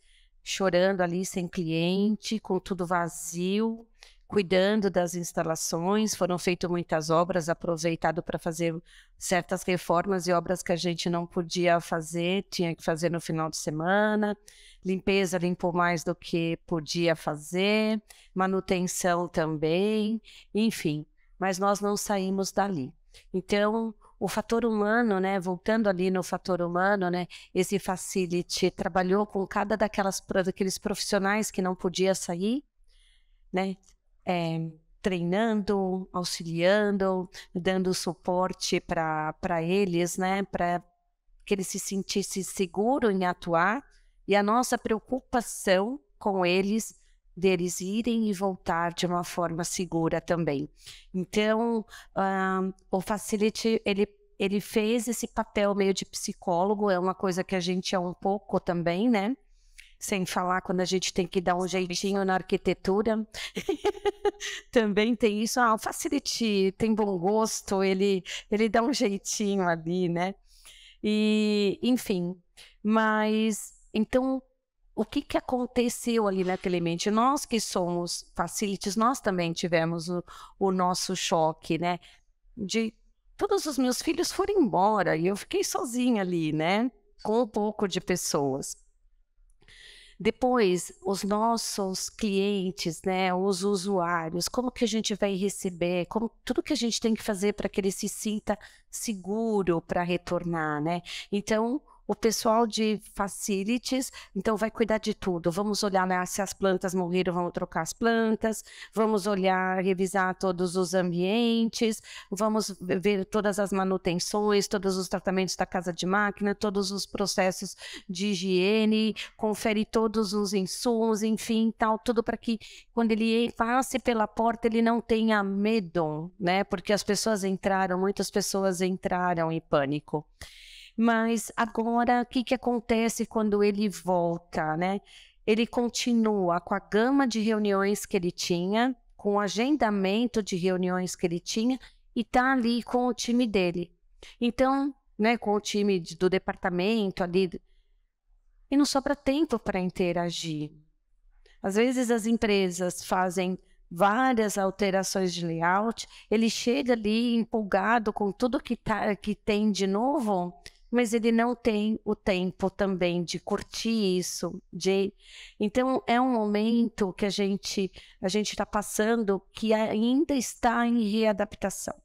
Speaker 2: chorando ali sem cliente, com tudo vazio, cuidando das instalações. Foram feitas muitas obras, aproveitado para fazer certas reformas e obras que a gente não podia fazer, tinha que fazer no final de semana. Limpeza limpou mais do que podia fazer, manutenção também, enfim. Mas nós não saímos dali. Então, o fator humano, né, voltando ali no fator humano, né, esse facility trabalhou com cada daqueles profissionais que não podia sair, né, treinando, auxiliando, dando suporte para eles, né, para que eles se sentissem seguros em atuar, e a nossa preocupação com eles, deles irem e voltar de uma forma segura também. Então, o Facility, ele fez esse papel meio de psicólogo, é uma coisa que a gente é um pouco também, né? Sem falar quando a gente tem que dar um jeitinho na arquitetura. Também tem isso. O Facility tem bom gosto, ele dá um jeitinho ali, né? E, enfim, mas, então, o que aconteceu ali naquele ambiente? Nós que somos facilities, nós também tivemos o nosso choque, né? De todos os meus filhos foram embora e eu fiquei sozinha ali, né? Com um pouco de pessoas. Depois, os nossos clientes, né, os usuários, como que a gente vai receber, tudo que a gente tem que fazer para que ele se sinta seguro para retornar, né? Então, o pessoal de facilities, então vai cuidar de tudo. Vamos olhar, né, se as plantas morreram, vamos trocar as plantas, vamos olhar, revisar todos os ambientes, vamos ver todas as manutenções, todos os tratamentos da casa de máquina, todos os processos de higiene, confere todos os insumos, enfim, tal, tudo para que quando ele passe pela porta ele não tenha medo, né? Porque muitas pessoas entraram em pânico. Mas agora, o que acontece quando ele volta, né? Ele continua com a gama de reuniões que ele tinha, com o agendamento de reuniões que ele tinha, e está ali com o time dele. Então, né, com o time do departamento ali, e não sobra tempo para interagir. Às vezes as empresas fazem várias alterações de layout, ele chega ali empolgado com tudo que tem de novo, mas ele não tem o tempo também de curtir isso. Então, é um momento que a gente está passando que ainda está em readaptação,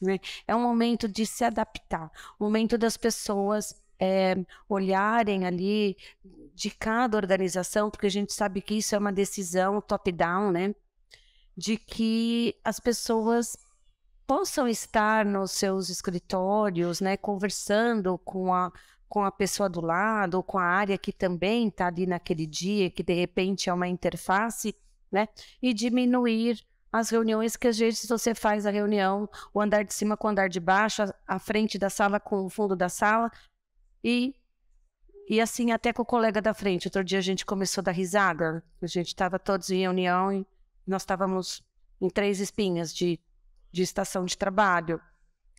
Speaker 2: né? É um momento de se adaptar, o momento das pessoas olharem ali de cada organização, porque a gente sabe que isso é uma decisão top-down, né? De que as pessoas possam estar nos seus escritórios, né, conversando com a pessoa do lado, ou com a área que também está ali naquele dia, que de repente é uma interface, né, e diminuir as reuniões que às vezes você faz a reunião, o andar de cima com o andar de baixo, a frente da sala com o fundo da sala, e assim até com o colega da frente. Outro dia a gente começou a dar risada, a gente estava todos em reunião e nós estávamos em 3 espinhas de estação de trabalho,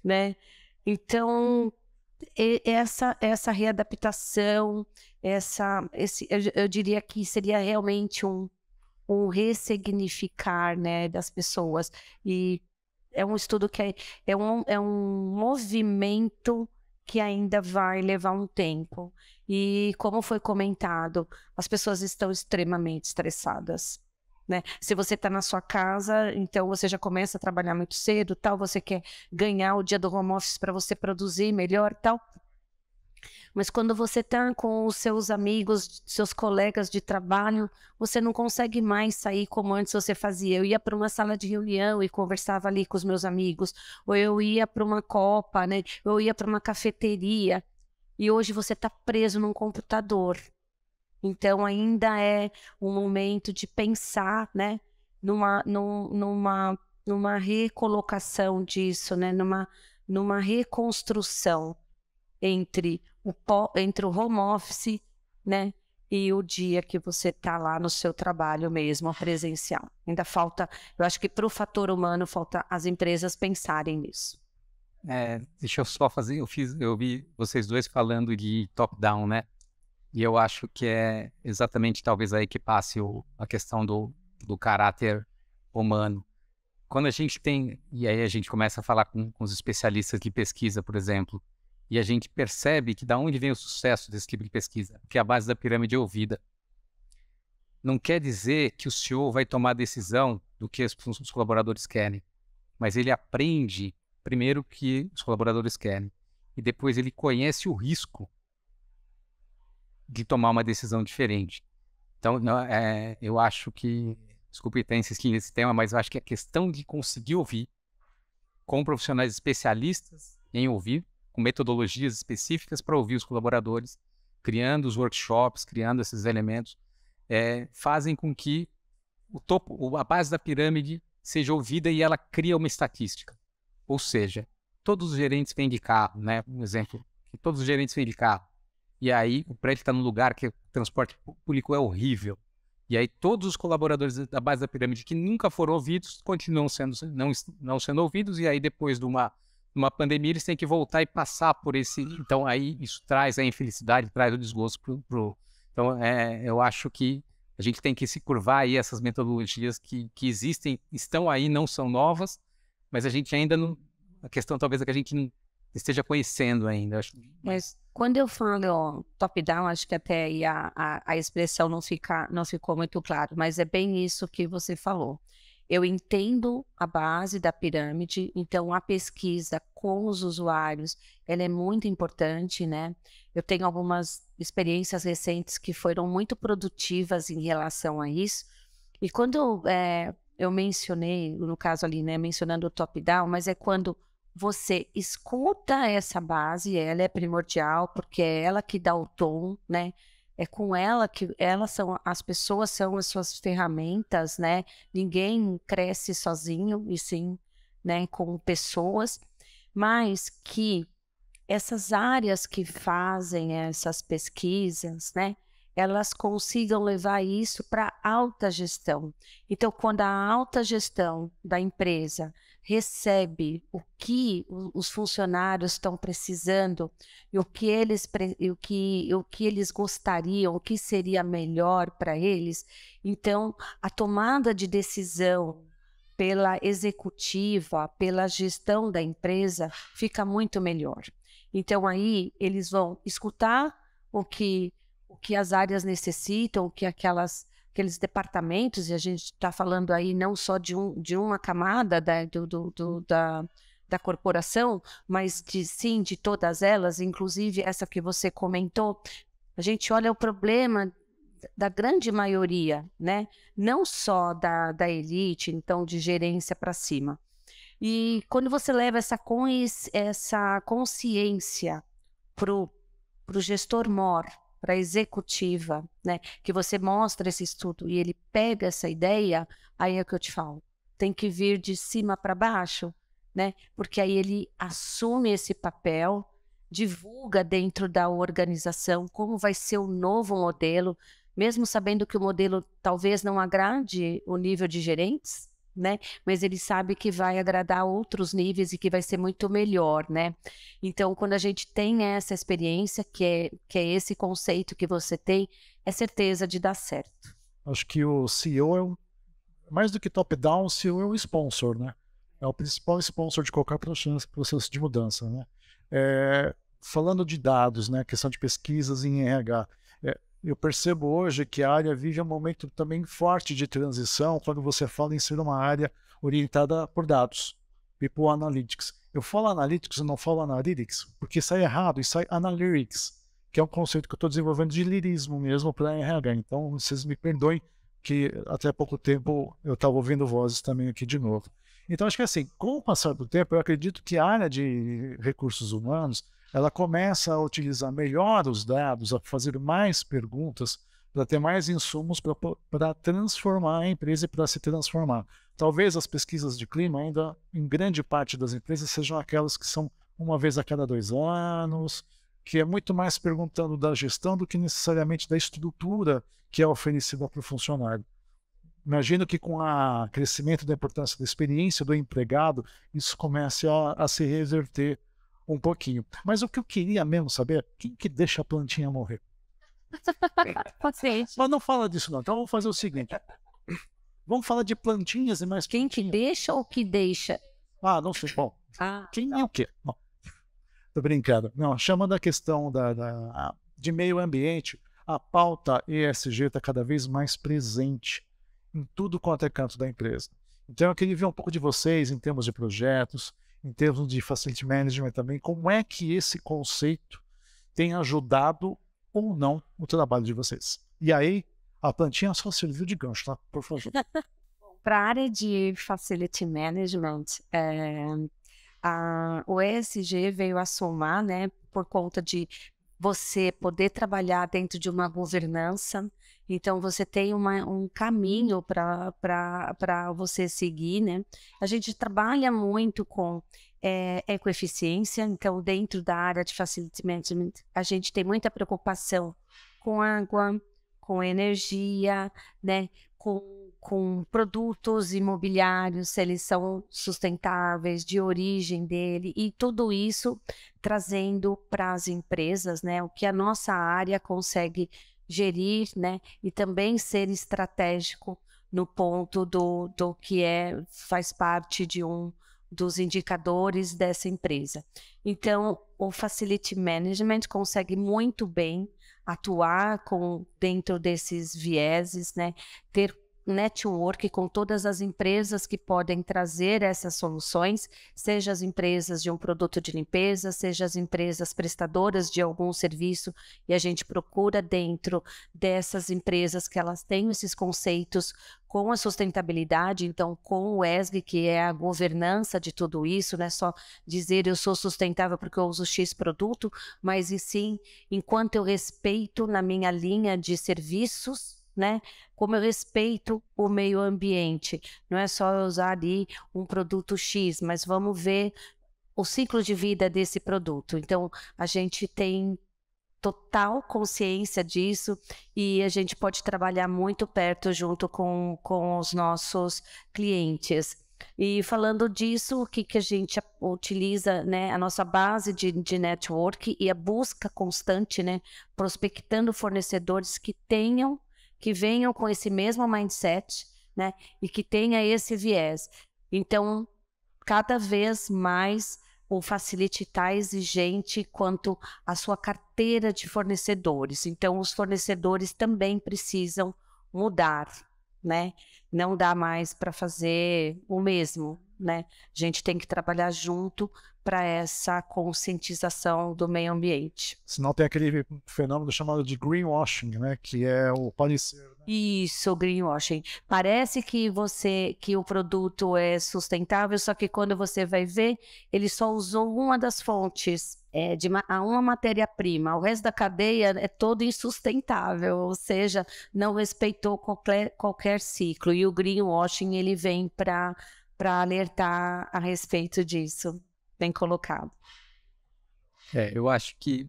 Speaker 2: né? Então, essa readaptação, eu diria que seria realmente um ressignificar, né, das pessoas. E é um estudo que é um movimento que ainda vai levar um tempo. E, como foi comentado, as pessoas estão extremamente estressadas, né? Se você está na sua casa, então você já começa a trabalhar muito cedo, tal, você quer ganhar o dia do home office para você produzir melhor, tal. Mas quando você está com os seus amigos, seus colegas de trabalho, você não consegue mais sair como antes você fazia. Eu ia para uma sala de reunião e conversava ali com os meus amigos, ou eu ia para uma copa, né? Eu ia para uma cafeteria, e hoje você está preso num computador. Então, ainda é um momento de pensar, né, numa recolocação disso, né, numa reconstrução entre o home office, né, e o dia que você está lá no seu trabalho mesmo, presencial. Ainda falta, eu acho que para o fator humano, falta as empresas pensarem nisso.
Speaker 5: Deixa eu só fazer, eu vi vocês dois falando de top-down, né? E eu acho que é exatamente talvez aí que passe a questão do caráter humano. Quando a gente tem, e aí a gente começa a falar com os especialistas de pesquisa, por exemplo, e a gente percebe que da onde vem o sucesso desse tipo de pesquisa, que a base da pirâmide é ouvida. Não quer dizer que o CEO vai tomar a decisão do que os colaboradores querem, mas ele aprende primeiro o que os colaboradores querem, e depois ele conhece o risco de tomar uma decisão diferente. Então, eu acho que, desculpe ter insistido nesse tema, mas eu acho que a questão de conseguir ouvir com profissionais especialistas em ouvir, com metodologias específicas para ouvir os colaboradores, criando os workshops, criando esses elementos, fazem com que a base da pirâmide seja ouvida e ela cria uma estatística. Ou seja, todos os gerentes vêm de carro, né? Um exemplo, que todos os gerentes vêm de carro. E aí o prédio está num lugar que o transporte público é horrível. E aí todos os colaboradores da base da pirâmide que nunca foram ouvidos continuam não sendo ouvidos, e aí depois de uma pandemia eles têm que voltar e passar por esse... Então aí isso traz a infelicidade, traz o desgosto Então eu acho que a gente tem que se curvar aí essas metodologias que existem, estão aí, não são novas, mas a gente ainda não... A questão talvez é que a gente não esteja conhecendo ainda. Acho.
Speaker 2: Mas quando eu falo top-down, acho que até aí a expressão não ficou muito claro, mas é bem isso que você falou. Eu entendo a base da pirâmide, então a pesquisa com os usuários, ela é muito importante, né? Eu tenho algumas experiências recentes que foram muito produtivas em relação a isso, e quando eu mencionei, no caso ali, né, mencionando o top-down, mas é quando você escuta essa base, ela é primordial, porque é ela que dá o tom, né? É com ela que as pessoas são as suas ferramentas, né? Ninguém cresce sozinho, e sim, né, com pessoas, mas que essas áreas que fazem essas pesquisas, né, elas consigam levar isso para alta gestão. Então, quando a alta gestão da empresa recebe o que os funcionários estão precisando e o que eles gostariam, o que seria melhor para eles, então a tomada de decisão pela executiva, pela gestão da empresa, fica muito melhor. Então, aí, eles vão escutar o que as áreas necessitam, o que aqueles departamentos, e a gente está falando aí não só de uma camada da corporação, mas sim de todas elas, inclusive essa que você comentou. A gente olha o problema da grande maioria, né? Não só da elite, então de gerência para cima. E quando você leva essa consciência para o gestor mor, para a executiva, né? Que você mostra esse estudo e ele pega essa ideia, aí é que eu te falo, tem que vir de cima para baixo, né? Porque aí ele assume esse papel, divulga dentro da organização como vai ser o novo modelo, mesmo sabendo que o modelo talvez não agrade o nível de gerentes, né? Mas ele sabe que vai agradar outros níveis e que vai ser muito melhor, né? Então, quando a gente tem essa experiência, que é esse conceito que você tem, é certeza de dar certo.
Speaker 6: Acho que o CEO mais do que top-down, o CEO é o sponsor, né? É o principal sponsor de qualquer processo de mudança, né? Falando de dados, né? Questão de pesquisas em RH, eu percebo hoje que a área vive um momento também forte de transição quando você fala em ser uma área orientada por dados, People Analytics. Eu falo Analytics e não falo Analytics, porque sai errado e sai Analytics, que é um conceito que eu estou desenvolvendo de lirismo mesmo para RH. Então, vocês me perdoem que até há pouco tempo eu estava ouvindo vozes também aqui de novo. Então, acho que assim, com o passar do tempo, eu acredito que a área de recursos humanos ela começa a utilizar melhor os dados, a fazer mais perguntas, para ter mais insumos para transformar a empresa e para se transformar. Talvez as pesquisas de clima ainda, em grande parte das empresas, sejam aquelas que são uma vez a cada 2 anos, que é muito mais perguntando da gestão do que necessariamente da estrutura que é oferecida para o funcionário. Imagino que com o crescimento da importância da experiência do empregado, isso comece a se reverter um pouquinho. Mas o que eu queria mesmo saber, quem que deixa a plantinha morrer? Mas não fala disso não, então vamos fazer o seguinte. Vamos falar de plantinhas e mais
Speaker 2: Quem
Speaker 6: plantinhas.
Speaker 2: que deixa ou que deixa?
Speaker 6: Ah, não sei. Bom, quem é o quê? Bom, tô brincando. Não, chamando a questão de meio ambiente, a pauta ESG está cada vez mais presente em tudo quanto é canto da empresa. Então eu queria ver um pouco de vocês em termos de projetos, em termos de facility management também, como é que esse conceito tem ajudado ou não o trabalho de vocês. E aí, a plantinha só serviu de gancho, tá? Por favor.
Speaker 2: Para a área de facility management, o ESG veio a somar, né, por conta de você poder trabalhar dentro de uma governança. Então, você tem um caminho para você seguir, né? A gente trabalha muito com ecoeficiência, então, dentro da área de facility management, a gente tem muita preocupação com água, com energia, né? Com produtos imobiliários, se eles são sustentáveis, de origem dele, e tudo isso trazendo para as empresas, né? O que a nossa área consegue gerir, né, e também ser estratégico no ponto do que faz parte de dos indicadores dessa empresa. Então, o Facility Management consegue muito bem atuar dentro desses vieses, né, ter network com todas as empresas que podem trazer essas soluções, seja as empresas de um produto de limpeza, seja as empresas prestadoras de algum serviço, e a gente procura dentro dessas empresas que elas tenham esses conceitos com a sustentabilidade, então com o ESG, que é a governança de tudo isso, não é só dizer eu sou sustentável porque eu uso X produto, mas e sim, enquanto eu respeito na minha linha de serviços, né? Como eu respeito o meio ambiente, não é só eu usar ali um produto X, mas vamos ver o ciclo de vida desse produto. Então, a gente tem total consciência disso e a gente pode trabalhar muito perto junto com os nossos clientes. E falando disso, o que a gente utiliza, né, a nossa base de network e a busca constante, né, prospectando fornecedores que venham com esse mesmo mindset, né, e que tenha esse viés. Então, cada vez mais o Facility está exigente quanto à sua carteira de fornecedores. Então, os fornecedores também precisam mudar, né? Não dá mais para fazer o mesmo, né? A gente tem que trabalhar junto para essa conscientização do meio ambiente.
Speaker 6: Senão tem aquele fenômeno chamado de greenwashing, né? Que é o parecer. Né?
Speaker 2: Isso, greenwashing. Parece que o produto é sustentável, só que quando você vai ver, ele só usou uma das fontes uma matéria-prima. O resto da cadeia é todo insustentável, ou seja, não respeitou qualquer ciclo. E o greenwashing ele vem para alertar a respeito disso. Bem colocado.
Speaker 5: Eu acho que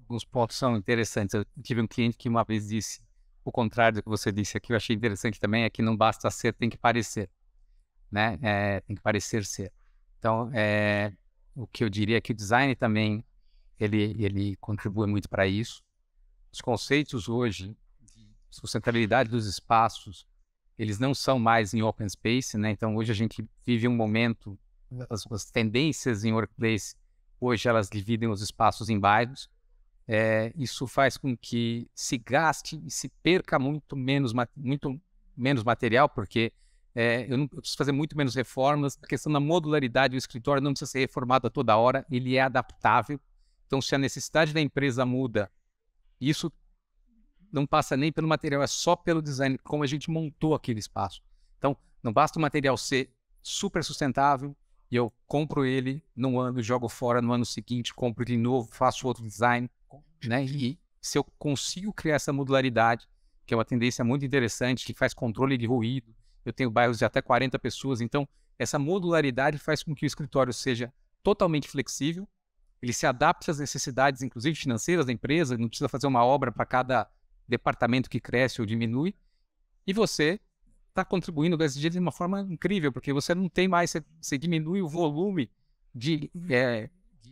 Speaker 5: alguns pontos são interessantes. Eu tive um cliente que uma vez disse o contrário do que você disse aqui. Eu achei interessante também, é que não basta ser, tem que parecer, né? Tem que parecer ser. Então, o que eu diria é que o design também, ele contribui muito para isso. Os conceitos hoje de sustentabilidade dos espaços, eles não são mais em open space, né? Então, hoje a gente vive um momento, as tendências em workplace, hoje elas dividem os espaços em bairros. Isso faz com que se gaste e se perca muito menos material, porque eu preciso fazer muito menos reformas. A questão da modularidade, o escritório não precisa ser reformado a toda hora, ele é adaptável. Então, se a necessidade da empresa muda, isso não passa nem pelo material, é só pelo design, como a gente montou aquele espaço. Então, não basta o material ser super sustentável, e eu compro ele num ano, jogo fora no ano seguinte, compro de novo, faço outro design, né? E se eu consigo criar essa modularidade, que é uma tendência muito interessante, que faz controle de ruído, eu tenho bairros de até 40 pessoas, então essa modularidade faz com que o escritório seja totalmente flexível, ele se adapte às necessidades, inclusive financeiras da empresa, não precisa fazer uma obra para cada departamento que cresce ou diminui, e você está contribuindo desse jeito de uma forma incrível, porque você não tem mais, você diminui o volume de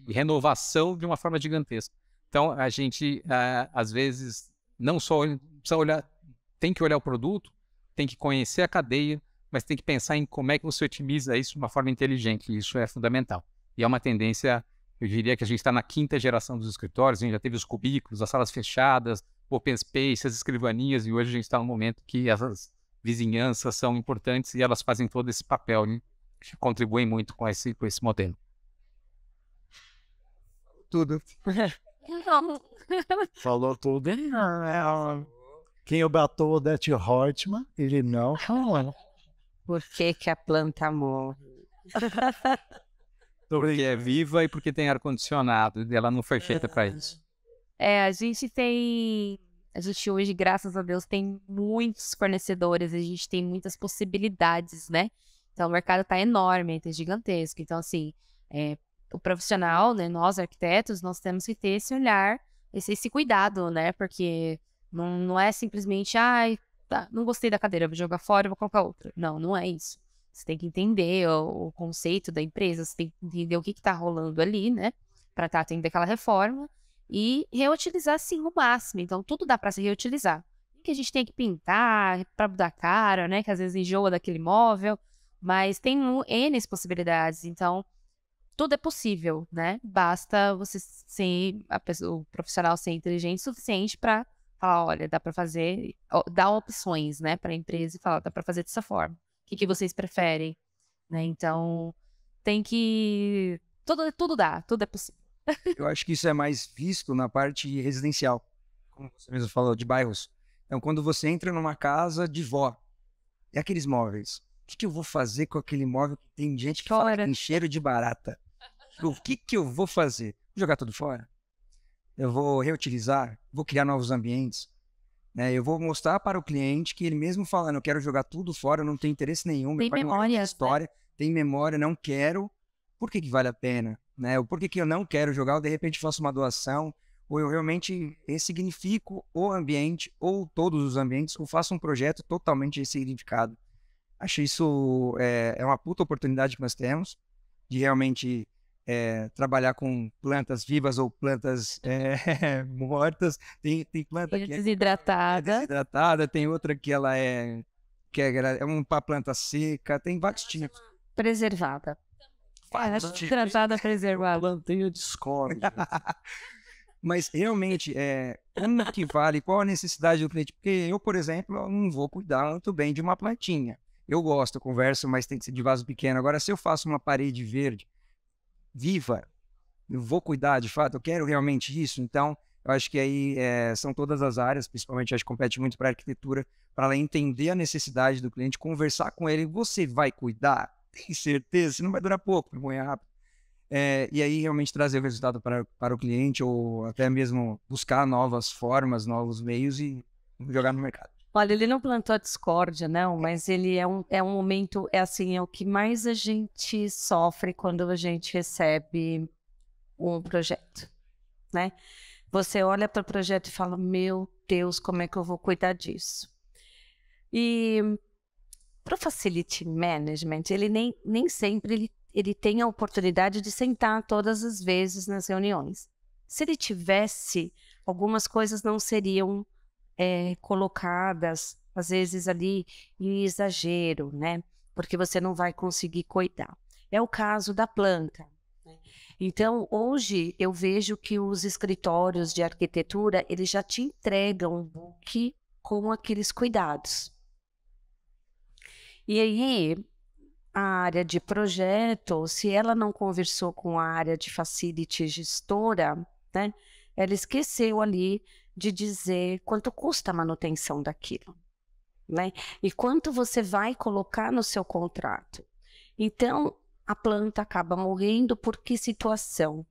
Speaker 5: renovação de uma forma gigantesca. Então, a gente, às vezes, não só precisa olhar, tem que olhar o produto, tem que conhecer a cadeia, mas tem que pensar em como é que você otimiza isso de uma forma inteligente, e isso é fundamental. E é uma tendência, eu diria que a gente está na 5ª geração dos escritórios, a gente já teve os cubículos, as salas fechadas, open space, as escrivanias, e hoje a gente está no momento que as vizinhanças são importantes e elas fazem todo esse papel, né? Que contribuem muito com esse modelo.
Speaker 4: Tudo.
Speaker 6: Falou tudo. Quem o bateu, Odete Hortman, ele não.
Speaker 2: Por que a planta morre?
Speaker 5: Porque é viva e porque tem ar-condicionado, e ela não foi feita para isso.
Speaker 3: A gente hoje, graças a Deus, tem muitos fornecedores, a gente tem muitas possibilidades, né? Então, o mercado está enorme, está gigantesco. Então, assim, o profissional, né, nós arquitetos, nós temos que ter esse olhar, esse cuidado, né? Porque não é simplesmente, não gostei da cadeira, vou jogar fora, vou colocar outra. Não é isso. Você tem que entender o conceito da empresa, você tem que entender o que está rolando ali, né? Para atender aquela reforma. E reutilizar, sim, o máximo. Então, tudo dá para se reutilizar. Que a gente tem que pintar para mudar cara, né? Que às vezes enjoa daquele móvel. Mas tem N possibilidades. Então, tudo é possível, né? Basta você ser, o profissional ser inteligente o suficiente para falar, olha, dá para fazer, dar opções, né? Para a empresa e falar, dá para fazer dessa forma. O que vocês preferem? Né? Então, tem que... Tudo dá, tudo é possível.
Speaker 4: Eu acho que isso é mais visto na parte residencial, como você mesmo falou, de bairros. Então, quando você entra numa casa de vó, e aqueles móveis, o que eu vou fazer com aquele móvel que tem gente que fala que tem cheiro de barata? O que eu vou fazer? Vou jogar tudo fora? Eu vou reutilizar? Vou criar novos ambientes? Né? Eu vou mostrar para o cliente que ele mesmo falando, eu quero jogar tudo fora, eu não tenho interesse nenhum.
Speaker 3: Tem memória,
Speaker 4: história, né? Tem memória, não quero. Por que vale a pena? Né? Ou por que eu não quero jogar, ou de repente faço uma doação, ou eu realmente ressignifico o ambiente, ou todos os ambientes, ou faço um projeto totalmente ressignificado. Acho isso uma puta oportunidade que nós temos, de realmente trabalhar com plantas vivas ou plantas mortas. Tem planta que desidratada, tem outra que ela é uma planta seca, tem vários tipos.
Speaker 2: Preservada.
Speaker 1: Tratada preservada.
Speaker 6: Planteia discórdia.
Speaker 4: Mas realmente, como que vale, qual a necessidade do cliente? Porque eu, por exemplo, eu não vou cuidar muito bem de uma plantinha. Eu gosto, eu converso, mas tem que ser de vaso pequeno. Agora, se eu faço uma parede verde, viva, eu vou cuidar de fato, eu quero realmente isso. Então, eu acho que aí são todas as áreas, principalmente acho que compete muito para a arquitetura, para ela entender a necessidade do cliente, conversar com ele. Você vai cuidar? Tem certeza? Senão vai durar pouco, não é rápido. E aí realmente trazer o resultado para o cliente ou até mesmo buscar novas formas, novos meios e jogar no mercado.
Speaker 2: Olha, ele não plantou a discórdia, não, mas ele é um momento, é o que mais a gente sofre quando a gente recebe um projeto, né? Você olha para o projeto e fala, meu Deus, como é que eu vou cuidar disso? E para o Facility Management, ele nem sempre ele tem a oportunidade de sentar todas as vezes nas reuniões. Se ele tivesse, algumas coisas não seriam colocadas, às vezes ali em exagero, né? Porque você não vai conseguir cuidar. É o caso da planta. Né? Então, hoje eu vejo que os escritórios de arquitetura, eles já te entregam um book com aqueles cuidados. E aí, a área de projeto, se ela não conversou com a área de facility gestora, né, ela esqueceu ali de dizer quanto custa a manutenção daquilo, né? E quanto você vai colocar no seu contrato. Então, a planta acaba morrendo por que situação?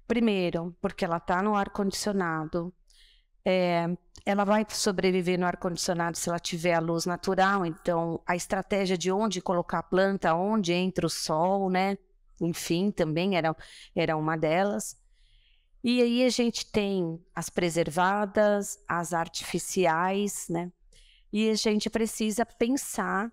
Speaker 2: Primeiro, porque ela está no ar-condicionado. Ela vai sobreviver no ar-condicionado se ela tiver a luz natural, então a estratégia de onde colocar a planta, onde entra o sol, né? Enfim, também era uma delas. E aí a gente tem as preservadas, as artificiais, né? E a gente precisa pensar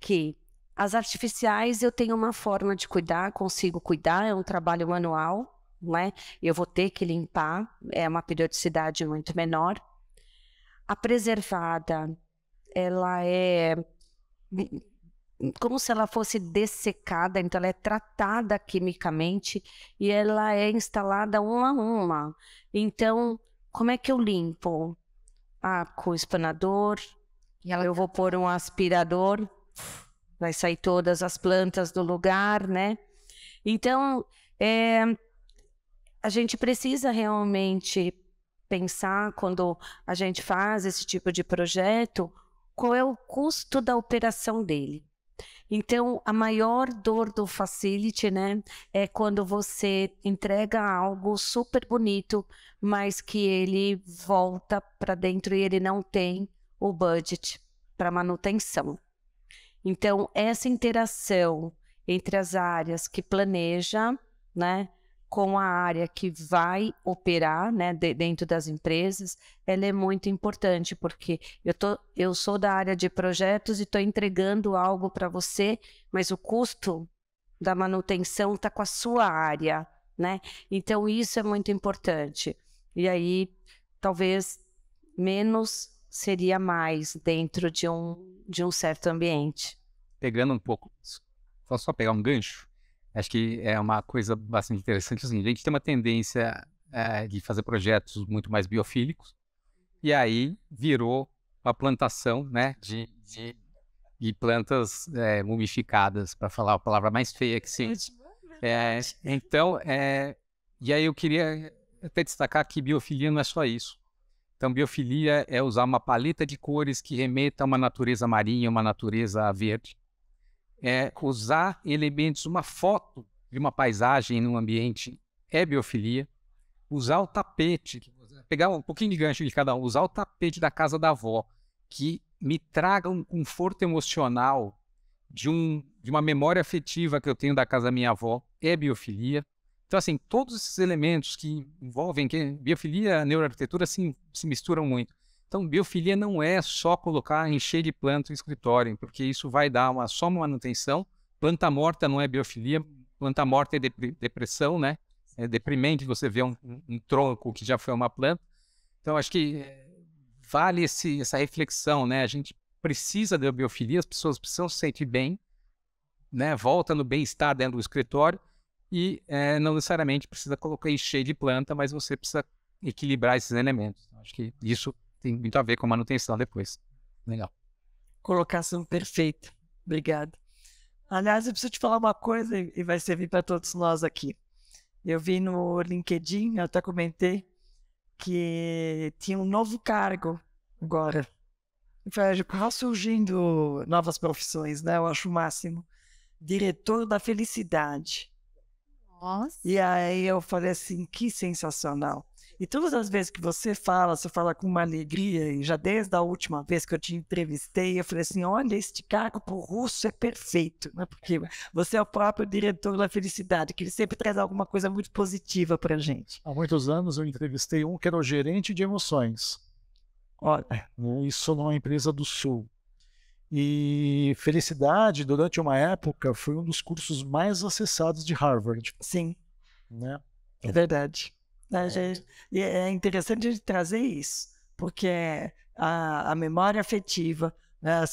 Speaker 2: que as artificiais eu tenho uma forma de cuidar, consigo cuidar, é um trabalho manual, né? Eu vou ter que limpar, é uma periodicidade muito menor. A preservada, ela é como se ela fosse dessecada, então ela é tratada quimicamente e ela é instalada uma a uma. Então, como é que eu limpo? Com o espanador, eu vou pôr um aspirador, vai sair todas as plantas do lugar, né? Então, a gente precisa realmente pensar, quando a gente faz esse tipo de projeto, qual é o custo da operação dele. Então, a maior dor do facility, né, é quando você entrega algo super bonito, mas que ele volta para dentro e ele não tem o budget para manutenção. Então, essa interação entre as áreas que planeja, né, com a área que vai operar, né, dentro das empresas, ela é muito importante, porque eu sou da área de projetos e estou entregando algo para você, mas o custo da manutenção está com a sua área, né? Então, isso é muito importante. E aí, talvez menos seria mais dentro de um certo ambiente.
Speaker 5: Pegando um pouco, posso só pegar um gancho? Acho que é uma coisa bastante interessante. Assim, a gente tem uma tendência de fazer projetos muito mais biofílicos, e aí virou uma plantação, né, de plantas mumificadas, para falar a palavra mais feia que sim. Então, e aí eu queria até destacar que biofilia não é só isso. Então, biofilia é usar uma paleta de cores que remeta a uma natureza marinha, uma natureza verde. Usar elementos, uma foto de uma paisagem num ambiente é biofilia. Usar o tapete, pegar um pouquinho de gancho de cada um, usar o tapete da casa da avó, que me traga um conforto emocional de uma memória afetiva que eu tenho da casa da minha avó, é biofilia. Então, assim, todos esses elementos que envolvem, que biofilia e neuroarquitetura se misturam muito. Então, biofilia não é só colocar, encher de planta o escritório, porque isso vai dar só uma manutenção. Planta morta não é biofilia, planta morta é depressão, né? É deprimente você ver um tronco que já foi uma planta. Então, acho que vale essa reflexão, né? A gente precisa da biofilia, as pessoas precisam se sentir bem, né, volta no bem-estar dentro do escritório e não necessariamente precisa colocar aí cheio de planta, mas você precisa equilibrar esses elementos. Acho que isso tem muito a ver com a manutenção depois. Legal.
Speaker 1: Colocação perfeita. Obrigado. Aliás, eu preciso te falar uma coisa e vai servir para todos nós aqui. Eu vi no LinkedIn, eu até comentei, que tinha um novo cargo agora. Está surgindo novas profissões, né? Eu acho o máximo. Diretor da felicidade.
Speaker 3: Nossa.
Speaker 1: E aí eu falei assim, que sensacional. E todas as vezes que você fala com uma alegria, e já desde a última vez que eu te entrevistei, eu falei assim, olha, este cargo para o russo é perfeito, né? Porque você é o próprio diretor da felicidade, que ele sempre traz alguma coisa muito positiva para a gente.
Speaker 6: Há muitos anos eu entrevistei um que era o gerente de emoções.
Speaker 1: Olha,
Speaker 6: Isso numa empresa do Sul. E felicidade, durante uma época, foi um dos cursos mais acessados de Harvard.
Speaker 1: sim,
Speaker 6: Né?
Speaker 1: é verdade. E é interessante a gente trazer isso, porque a memória afetiva, né,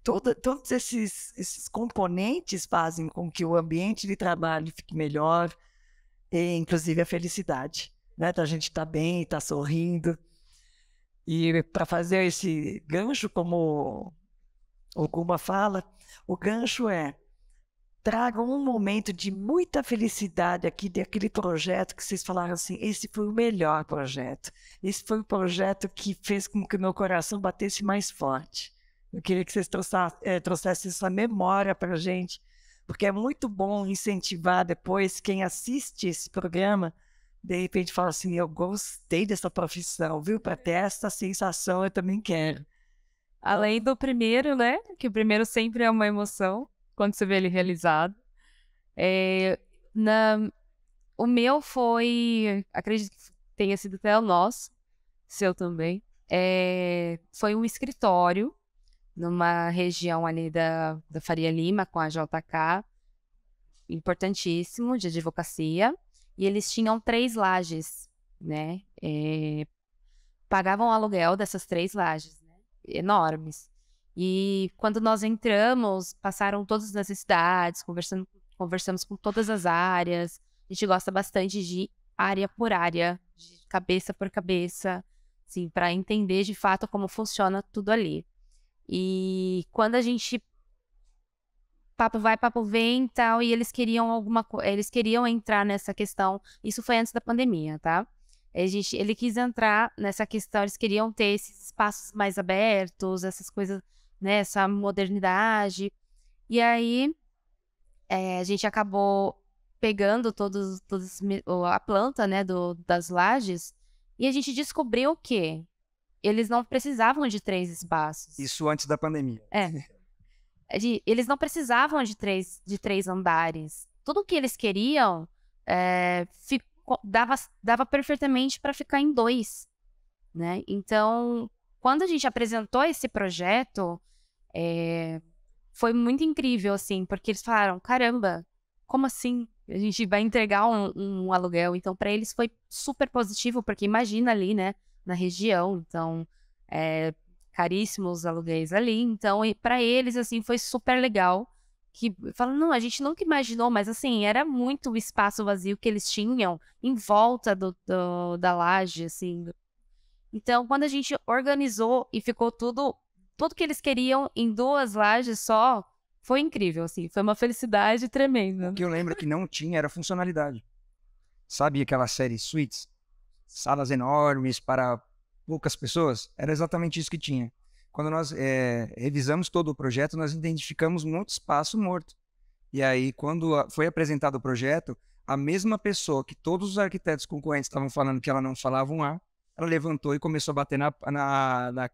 Speaker 1: todos esses componentes fazem com que o ambiente de trabalho fique melhor, e inclusive a felicidade, né, da gente estar bem, estar sorrindo. E para fazer esse gancho, como o Guma fala, o gancho é: tragam um momento de muita felicidade aqui, daquele projeto que vocês falaram assim, esse foi o melhor projeto. Esse foi o projeto que fez com que o meu coração batesse mais forte. Eu queria que vocês trouxessem essa memória para a gente, porque é muito bom incentivar depois quem assiste esse programa, de repente fala assim, eu gostei dessa profissão, viu? Para ter essa sensação eu também quero.
Speaker 3: Além do primeiro, né? Que o primeiro sempre é uma emoção, quando você vê ele realizado. O meu foi, acredito que tenha sido até o nosso, seu também. Foi um escritório numa região ali da Faria Lima, com a JK, importantíssimo, de advocacia. E eles tinham 3 lajes, né? Pagavam o aluguel dessas 3 lajes, né? Enormes. E quando nós entramos, passaram todas as necessidades, conversamos com todas as áreas. A gente gosta bastante de área por área, de cabeça por cabeça, assim, para entender de fato como funciona tudo ali. E quando a gente papo vai, papo vem e tal, e eles queriam entrar nessa questão, isso foi antes da pandemia, tá? Ele quis entrar nessa questão, eles queriam ter esses espaços mais abertos, essas coisas, né, essa modernidade. E aí, a gente acabou pegando a planta, né, das lajes, e a gente descobriu que eles não precisavam de 3 espaços.
Speaker 4: Isso antes da pandemia.
Speaker 3: Eles não precisavam de três andares. Tudo que eles queriam dava perfeitamente para ficar em 2, né? Então, quando a gente apresentou esse projeto, foi muito incrível, assim, porque eles falaram, caramba, como assim? A gente vai entregar um aluguel. Então, para eles foi super positivo, porque imagina ali, né, na região, então, caríssimos os aluguéis ali, então, para eles, assim, foi super legal, que falam, não, a gente nunca imaginou, mas, assim, era muito o espaço vazio que eles tinham em volta da laje, assim. Então, quando a gente organizou e ficou tudo que eles queriam em 2 lajes só, foi incrível, assim, foi uma felicidade tremenda.
Speaker 4: O que eu lembro que não tinha era funcionalidade. Sabe aquela série Suites? Salas enormes para poucas pessoas? Era exatamente isso que tinha. Quando nós revisamos todo o projeto, nós identificamos muito espaço morto. E aí, quando foi apresentado o projeto, a mesma pessoa que todos os arquitetos concorrentes estavam falando que ela não falava um A, ela levantou e começou a bater na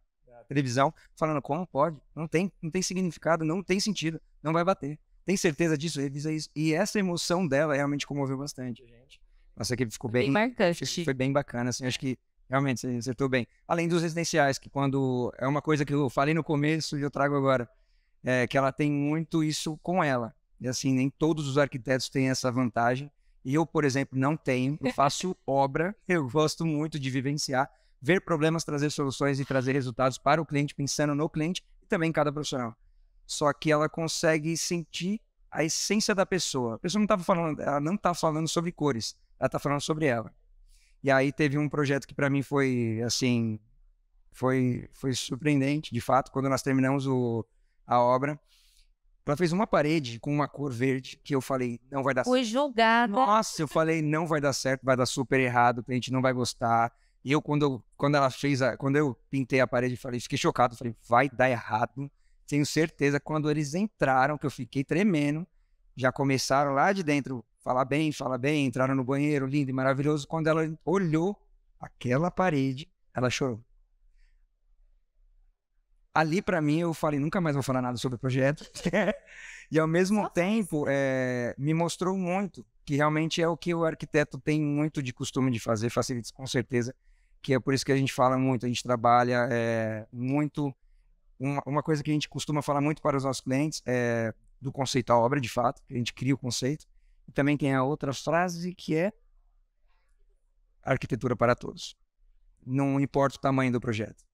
Speaker 4: televisão, falando, como pode? Não tem significado, não tem sentido, não vai bater. Tem certeza disso? Revisa isso. E essa emoção dela realmente comoveu bastante a gente. Nossa equipe ficou bem marcante. Foi bem bacana, assim, acho que realmente você acertou bem. Além dos residenciais, que quando é uma coisa que eu falei no começo e eu trago agora, que ela tem muito isso com ela. E assim, nem todos os arquitetos têm essa vantagem. E eu, por exemplo, não tenho. Eu faço obra, eu gosto muito de vivenciar, ver problemas, trazer soluções e trazer resultados para o cliente, pensando no cliente e também em cada profissional. Só que ela consegue sentir a essência da pessoa. A pessoa ela não tá falando sobre cores, ela tá falando sobre ela. E aí teve um projeto que para mim foi, assim, foi surpreendente, de fato, quando nós terminamos a obra. Ela fez uma parede com uma cor verde que eu falei, não vai dar certo.
Speaker 2: Foi julgada.
Speaker 4: Nossa, eu falei, não vai dar certo, vai dar super errado, o cliente não vai gostar. E eu, quando eu pintei a parede, fiquei chocado, falei, vai dar errado. Tenho certeza, quando eles entraram, que eu fiquei tremendo, já começaram lá de dentro, fala bem, entraram no banheiro, lindo e maravilhoso. Quando ela olhou aquela parede, ela chorou. Ali, para mim, eu falei, nunca mais vou falar nada sobre o projeto. E, ao mesmo tempo, me mostrou muito que realmente é o que o arquiteto tem muito de costume de fazer, facilities com certeza, que é por isso que a gente fala muito, a gente trabalha muito... Uma coisa que a gente costuma falar muito para os nossos clientes é do conceito à obra, de fato, que a gente cria o conceito. E também tem a outra frase que é arquitetura para todos. Não importa o tamanho do projeto.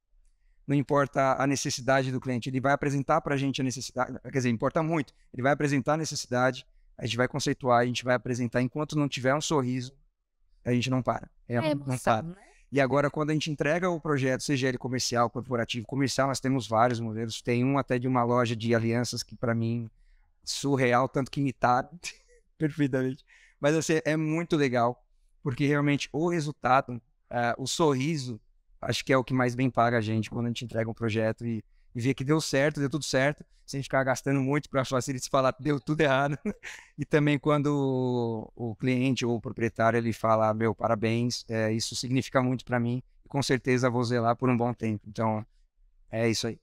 Speaker 4: Não importa a necessidade do cliente, ele vai apresentar para a gente a necessidade, quer dizer, importa muito, ele vai apresentar a necessidade, a gente vai conceituar, a gente vai apresentar, enquanto não tiver um sorriso, a gente não para, não para.
Speaker 2: Né?
Speaker 4: E agora, quando a gente entrega o projeto, seja ele comercial, corporativo, comercial, nós temos vários modelos, tem um até de uma loja de alianças que para mim, surreal, tanto que imitaram perfeitamente, mas assim, é muito legal, porque realmente o resultado, o sorriso, acho que é o que mais bem paga a gente quando a gente entrega um projeto e vê que deu tudo certo, sem ficar gastando muito para facilitar falar que deu tudo errado. E também quando o cliente ou o proprietário ele fala, meu, parabéns, isso significa muito para mim e com certeza vou zelar por um bom tempo. Então, é isso aí.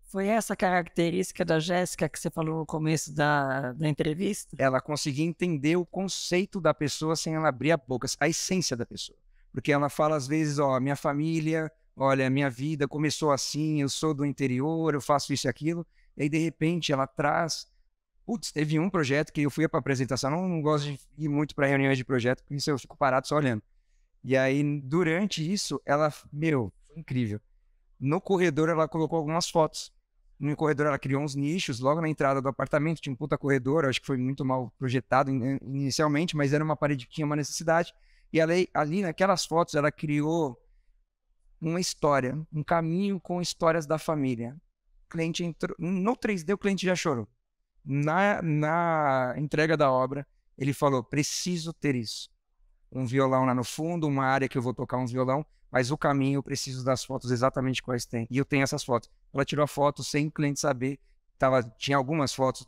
Speaker 1: Foi essa característica da Jéssica que você falou no começo da entrevista?
Speaker 4: Ela conseguia entender o conceito da pessoa sem ela abrir a boca, a essência da pessoa. Porque ela fala às vezes, minha família, olha, minha vida começou assim, eu sou do interior, eu faço isso e aquilo. E aí, de repente, ela traz... teve um projeto que eu fui para apresentação, não gosto de ir muito para reuniões de projeto, porque isso eu fico parado só olhando. E aí, durante isso, ela, foi incrível. No corredor, ela colocou algumas fotos. No corredor, ela criou uns nichos, logo na entrada do apartamento, tinha um puta corredor, acho que foi muito mal projetado inicialmente, mas era uma parede que tinha uma necessidade. E ali, naquelas fotos, ela criou uma história, um caminho com histórias da família. O cliente entrou... No 3D, o cliente já chorou. Na entrega da obra, ele falou, preciso ter isso. Um violão lá no fundo, uma área que eu vou tocar um violão, mas o caminho eu preciso das fotos exatamente quais tem. E eu tenho essas fotos. Ela tirou a foto sem o cliente saber. Tinha algumas fotos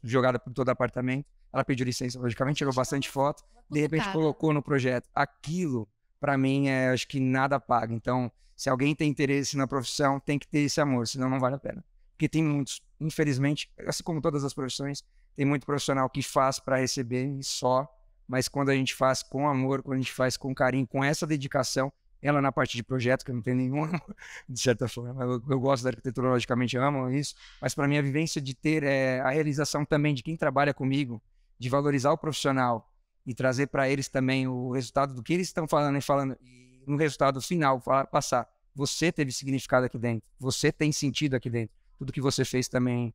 Speaker 4: jogadas por todo o apartamento. Ela pediu licença, logicamente, tirou bastante foto. De repente colocou no projeto. Aquilo, para mim, acho que nada paga. Então, se alguém tem interesse na profissão, tem que ter esse amor, senão não vale a pena. Porque tem muitos, infelizmente, assim como todas as profissões, tem muito profissional que faz para receber e só, mas quando a gente faz com amor, quando a gente faz com carinho, com essa dedicação, ela na parte de projeto, que eu não tenho nenhuma, de certa forma, eu gosto da arquitetura, logicamente amo isso, mas para mim a vivência de ter a realização também de quem trabalha comigo, de valorizar o profissional, e trazer para eles também o resultado do que eles estão falando, e no resultado final passar. Você teve significado aqui dentro, você tem sentido aqui dentro. Tudo que você fez também,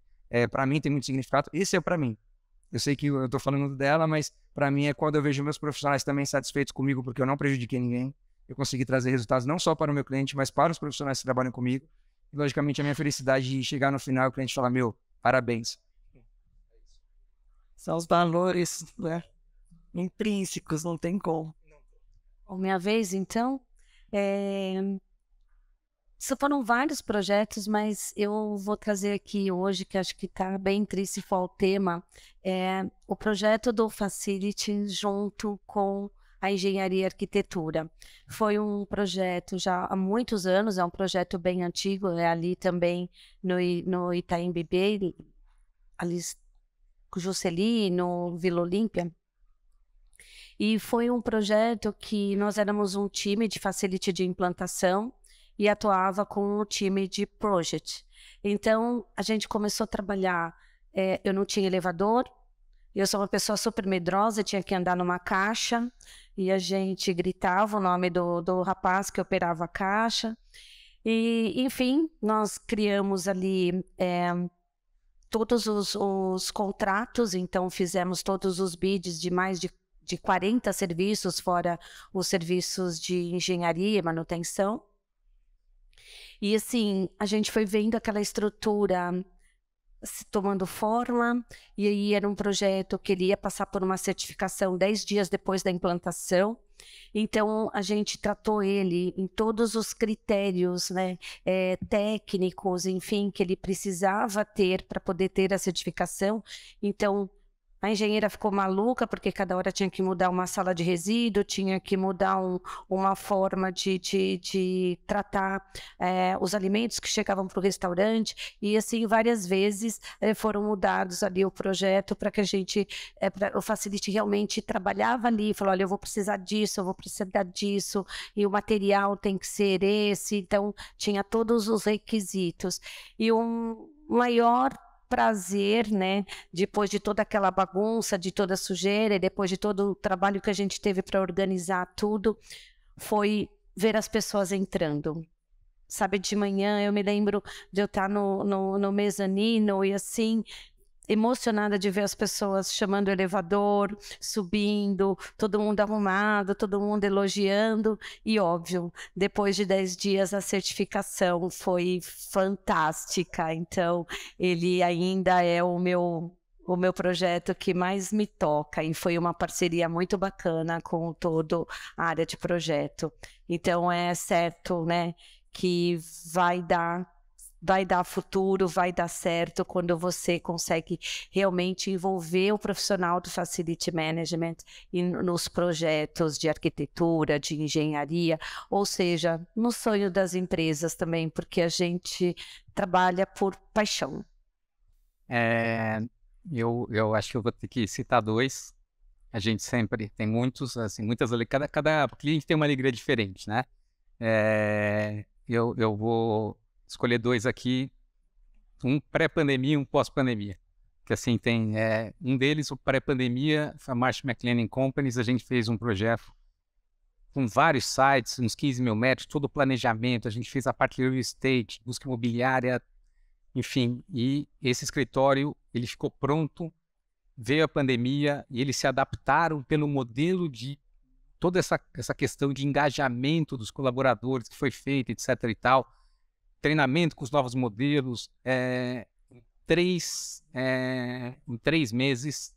Speaker 4: para mim, tem muito significado. Esse é para mim. Eu sei que eu estou falando dela, mas para mim é quando eu vejo meus profissionais também satisfeitos comigo, porque eu não prejudiquei ninguém. Eu consegui trazer resultados não só para o meu cliente, mas para os profissionais que trabalham comigo. E, logicamente, a minha felicidade de chegar no final e o cliente falar, meu, parabéns.
Speaker 1: São os valores, né? Intrínsecos, não tem como.
Speaker 2: Minha vez, então, foram vários projetos, mas eu vou trazer aqui hoje, que acho que está bem intrínseco ao tema, o projeto do Facility junto com a engenharia e arquitetura. Foi um projeto já há muitos anos, é um projeto bem antigo, ali também no Itaim Bibi, ali com Juscelino, Vila Olímpia. E foi um projeto que nós éramos um time de facility de implantação e atuava com um time de project. Então, a gente começou a trabalhar, eu não tinha elevador, eu sou uma pessoa super medrosa, tinha que andar numa caixa, e a gente gritava o nome do rapaz que operava a caixa. E, enfim, nós criamos ali todos os contratos, então fizemos todos os bids de mais de 40 serviços, fora os serviços de engenharia e manutenção. E assim, a gente foi vendo aquela estrutura se tomando forma, e aí era um projeto que ele ia passar por uma certificação 10 dias depois da implantação. Então, a gente tratou ele em todos os critérios, né, técnicos, enfim, que ele precisava ter para poder ter a certificação. Então, a engenheira ficou maluca, porque cada hora tinha que mudar uma sala de resíduo, tinha que mudar uma forma de tratar os alimentos que chegavam para o restaurante, e assim, várias vezes foram mudados ali o projeto para que a gente, o Facility realmente trabalhava ali, falou, olha, eu vou precisar disso, eu vou precisar disso, e o material tem que ser esse, então tinha todos os requisitos. E um maior prazer, né, depois de toda aquela bagunça, de toda a sujeira, e depois de todo o trabalho que a gente teve para organizar tudo, foi ver as pessoas entrando. Sabe, de manhã eu me lembro de eu estar no mezanino e assim, emocionada de ver as pessoas chamando o elevador, subindo, todo mundo arrumado, todo mundo elogiando, e óbvio, depois de 10 dias a certificação foi fantástica, então ele ainda é o meu projeto que mais me toca, e foi uma parceria muito bacana com toda a área de projeto. Então é certo, né, que vai dar futuro, vai dar certo quando você consegue realmente envolver o profissional do Facility Management nos projetos de arquitetura, de engenharia, ou seja, no sonho das empresas também, porque a gente trabalha por paixão.
Speaker 5: Eu acho que eu vou ter que citar dois. A gente sempre tem muitos, assim, muitas, cada cliente tem uma alegria diferente, né? Eu vou escolher dois aqui, um pré-pandemia e um pós-pandemia. Que assim, tem um deles, o pré-pandemia, a Marsh McLennan Companies, a gente fez um projeto com vários sites, uns 15 mil metros, todo o planejamento, a gente fez a parte de real estate, busca imobiliária, enfim, e esse escritório, ele ficou pronto, veio a pandemia e eles se adaptaram pelo modelo de toda essa questão de engajamento dos colaboradores que foi feita, etc. e tal, treinamento com os novos modelos. Em 3 meses,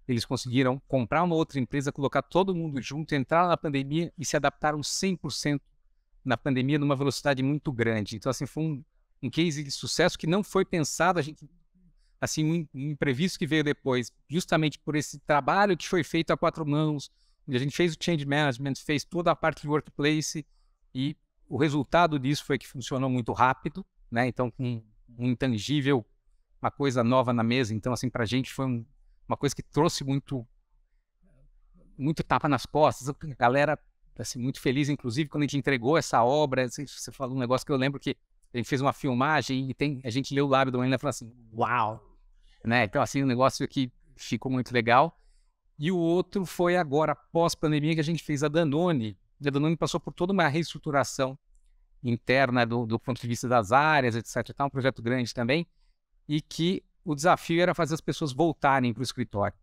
Speaker 5: eles conseguiram comprar uma outra empresa, colocar todo mundo junto, entrar na pandemia e se adaptaram 100% na pandemia numa velocidade muito grande. Então, assim, foi um case de sucesso que não foi pensado, a gente, assim, um imprevisto que veio depois, justamente por esse trabalho que foi feito a 4 mãos, onde a gente fez o change management, fez toda a parte de workplace, e o resultado disso foi que funcionou muito rápido, né? Então, com um intangível, uma coisa nova na mesa. Então, assim, para a gente foi uma coisa que trouxe muito tapa nas costas. A galera, assim, muito feliz, inclusive, quando a gente entregou essa obra. Assim, você falou um negócio que eu lembro que a gente fez uma filmagem e a gente leu o lábio do menino e falou assim, uau! Né? Então, assim, um negócio que ficou muito legal. E o outro foi agora, pós-pandemia, que a gente fez a Danone. A Danone passou por toda uma reestruturação interna do ponto de vista das áreas, etc. Então, um projeto grande também, e que o desafio era fazer as pessoas voltarem para o escritório.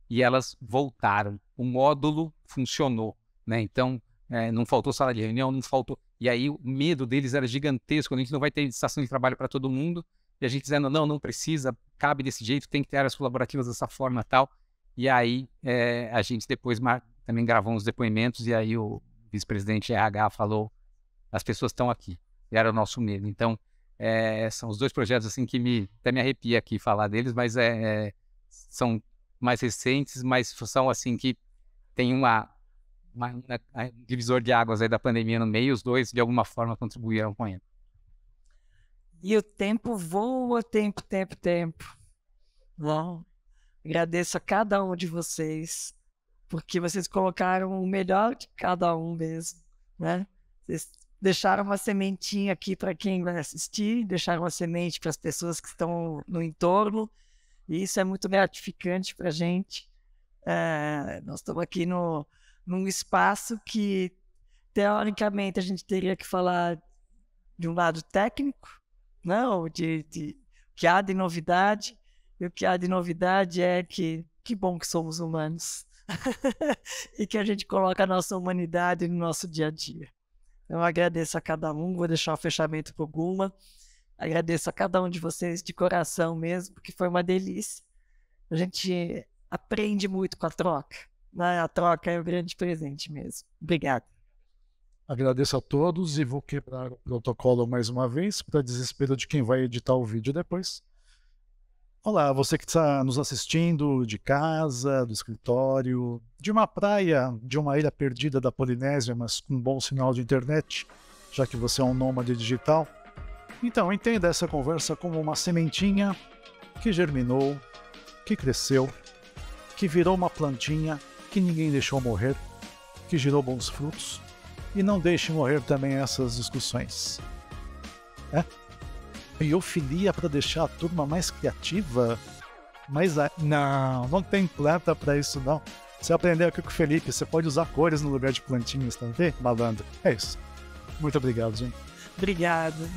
Speaker 5: E elas voltaram. O módulo funcionou, né? Então, não faltou sala de reunião, não faltou... E aí o medo deles era gigantesco, a gente não vai ter estação de trabalho para todo mundo, e a gente dizendo, não precisa, cabe desse jeito, tem que ter áreas colaborativas dessa forma e tal. E aí a gente depois também gravou uns depoimentos, e aí o vice-presidente RH falou, as pessoas estão aqui, e era o nosso medo. Então, são os dois projetos assim que até me arrepia aqui falar deles, mas são mais recentes, mas são assim que tem um divisor de águas aí da pandemia no meio, e os dois de alguma forma contribuíram com ele.
Speaker 1: E o tempo voa, tempo. Bom, agradeço a cada um de vocês, porque vocês colocaram o melhor de cada um mesmo, né? Vocês deixaram uma sementinha aqui para quem vai assistir, deixaram uma semente para as pessoas que estão no entorno, e isso é muito gratificante para a gente. Nós estamos aqui num espaço que, teoricamente, a gente teria que falar de um lado técnico, não, que há de novidade, E o que há de novidade é que bom que somos humanos. E que a gente coloca a nossa humanidade no nosso dia a dia. Eu agradeço a cada um, vou deixar o fechamento para o Guma. Agradeço a cada um de vocês de coração mesmo, porque foi uma delícia. A gente aprende muito com a troca, né? A troca é o grande presente mesmo. Obrigado.
Speaker 6: Agradeço a todos e vou quebrar o protocolo mais uma vez, para desespero de quem vai editar o vídeo depois. Olá, você que está nos assistindo de casa, do escritório, de uma praia, de uma ilha perdida da Polinésia, mas com um bom sinal de internet, já que você é um nômade digital. Então, entenda essa conversa como uma sementinha que germinou, que cresceu, que virou uma plantinha que ninguém deixou morrer, que gerou bons frutos. E não deixe morrer também essas discussões. Biofilia para deixar a turma mais criativa? Mas não tem planta para isso não. Você aprendeu aqui com o Felipe, você pode usar cores no lugar de plantinhas, tá vendo? Malandro. É isso. Muito obrigado, gente.
Speaker 1: Obrigado.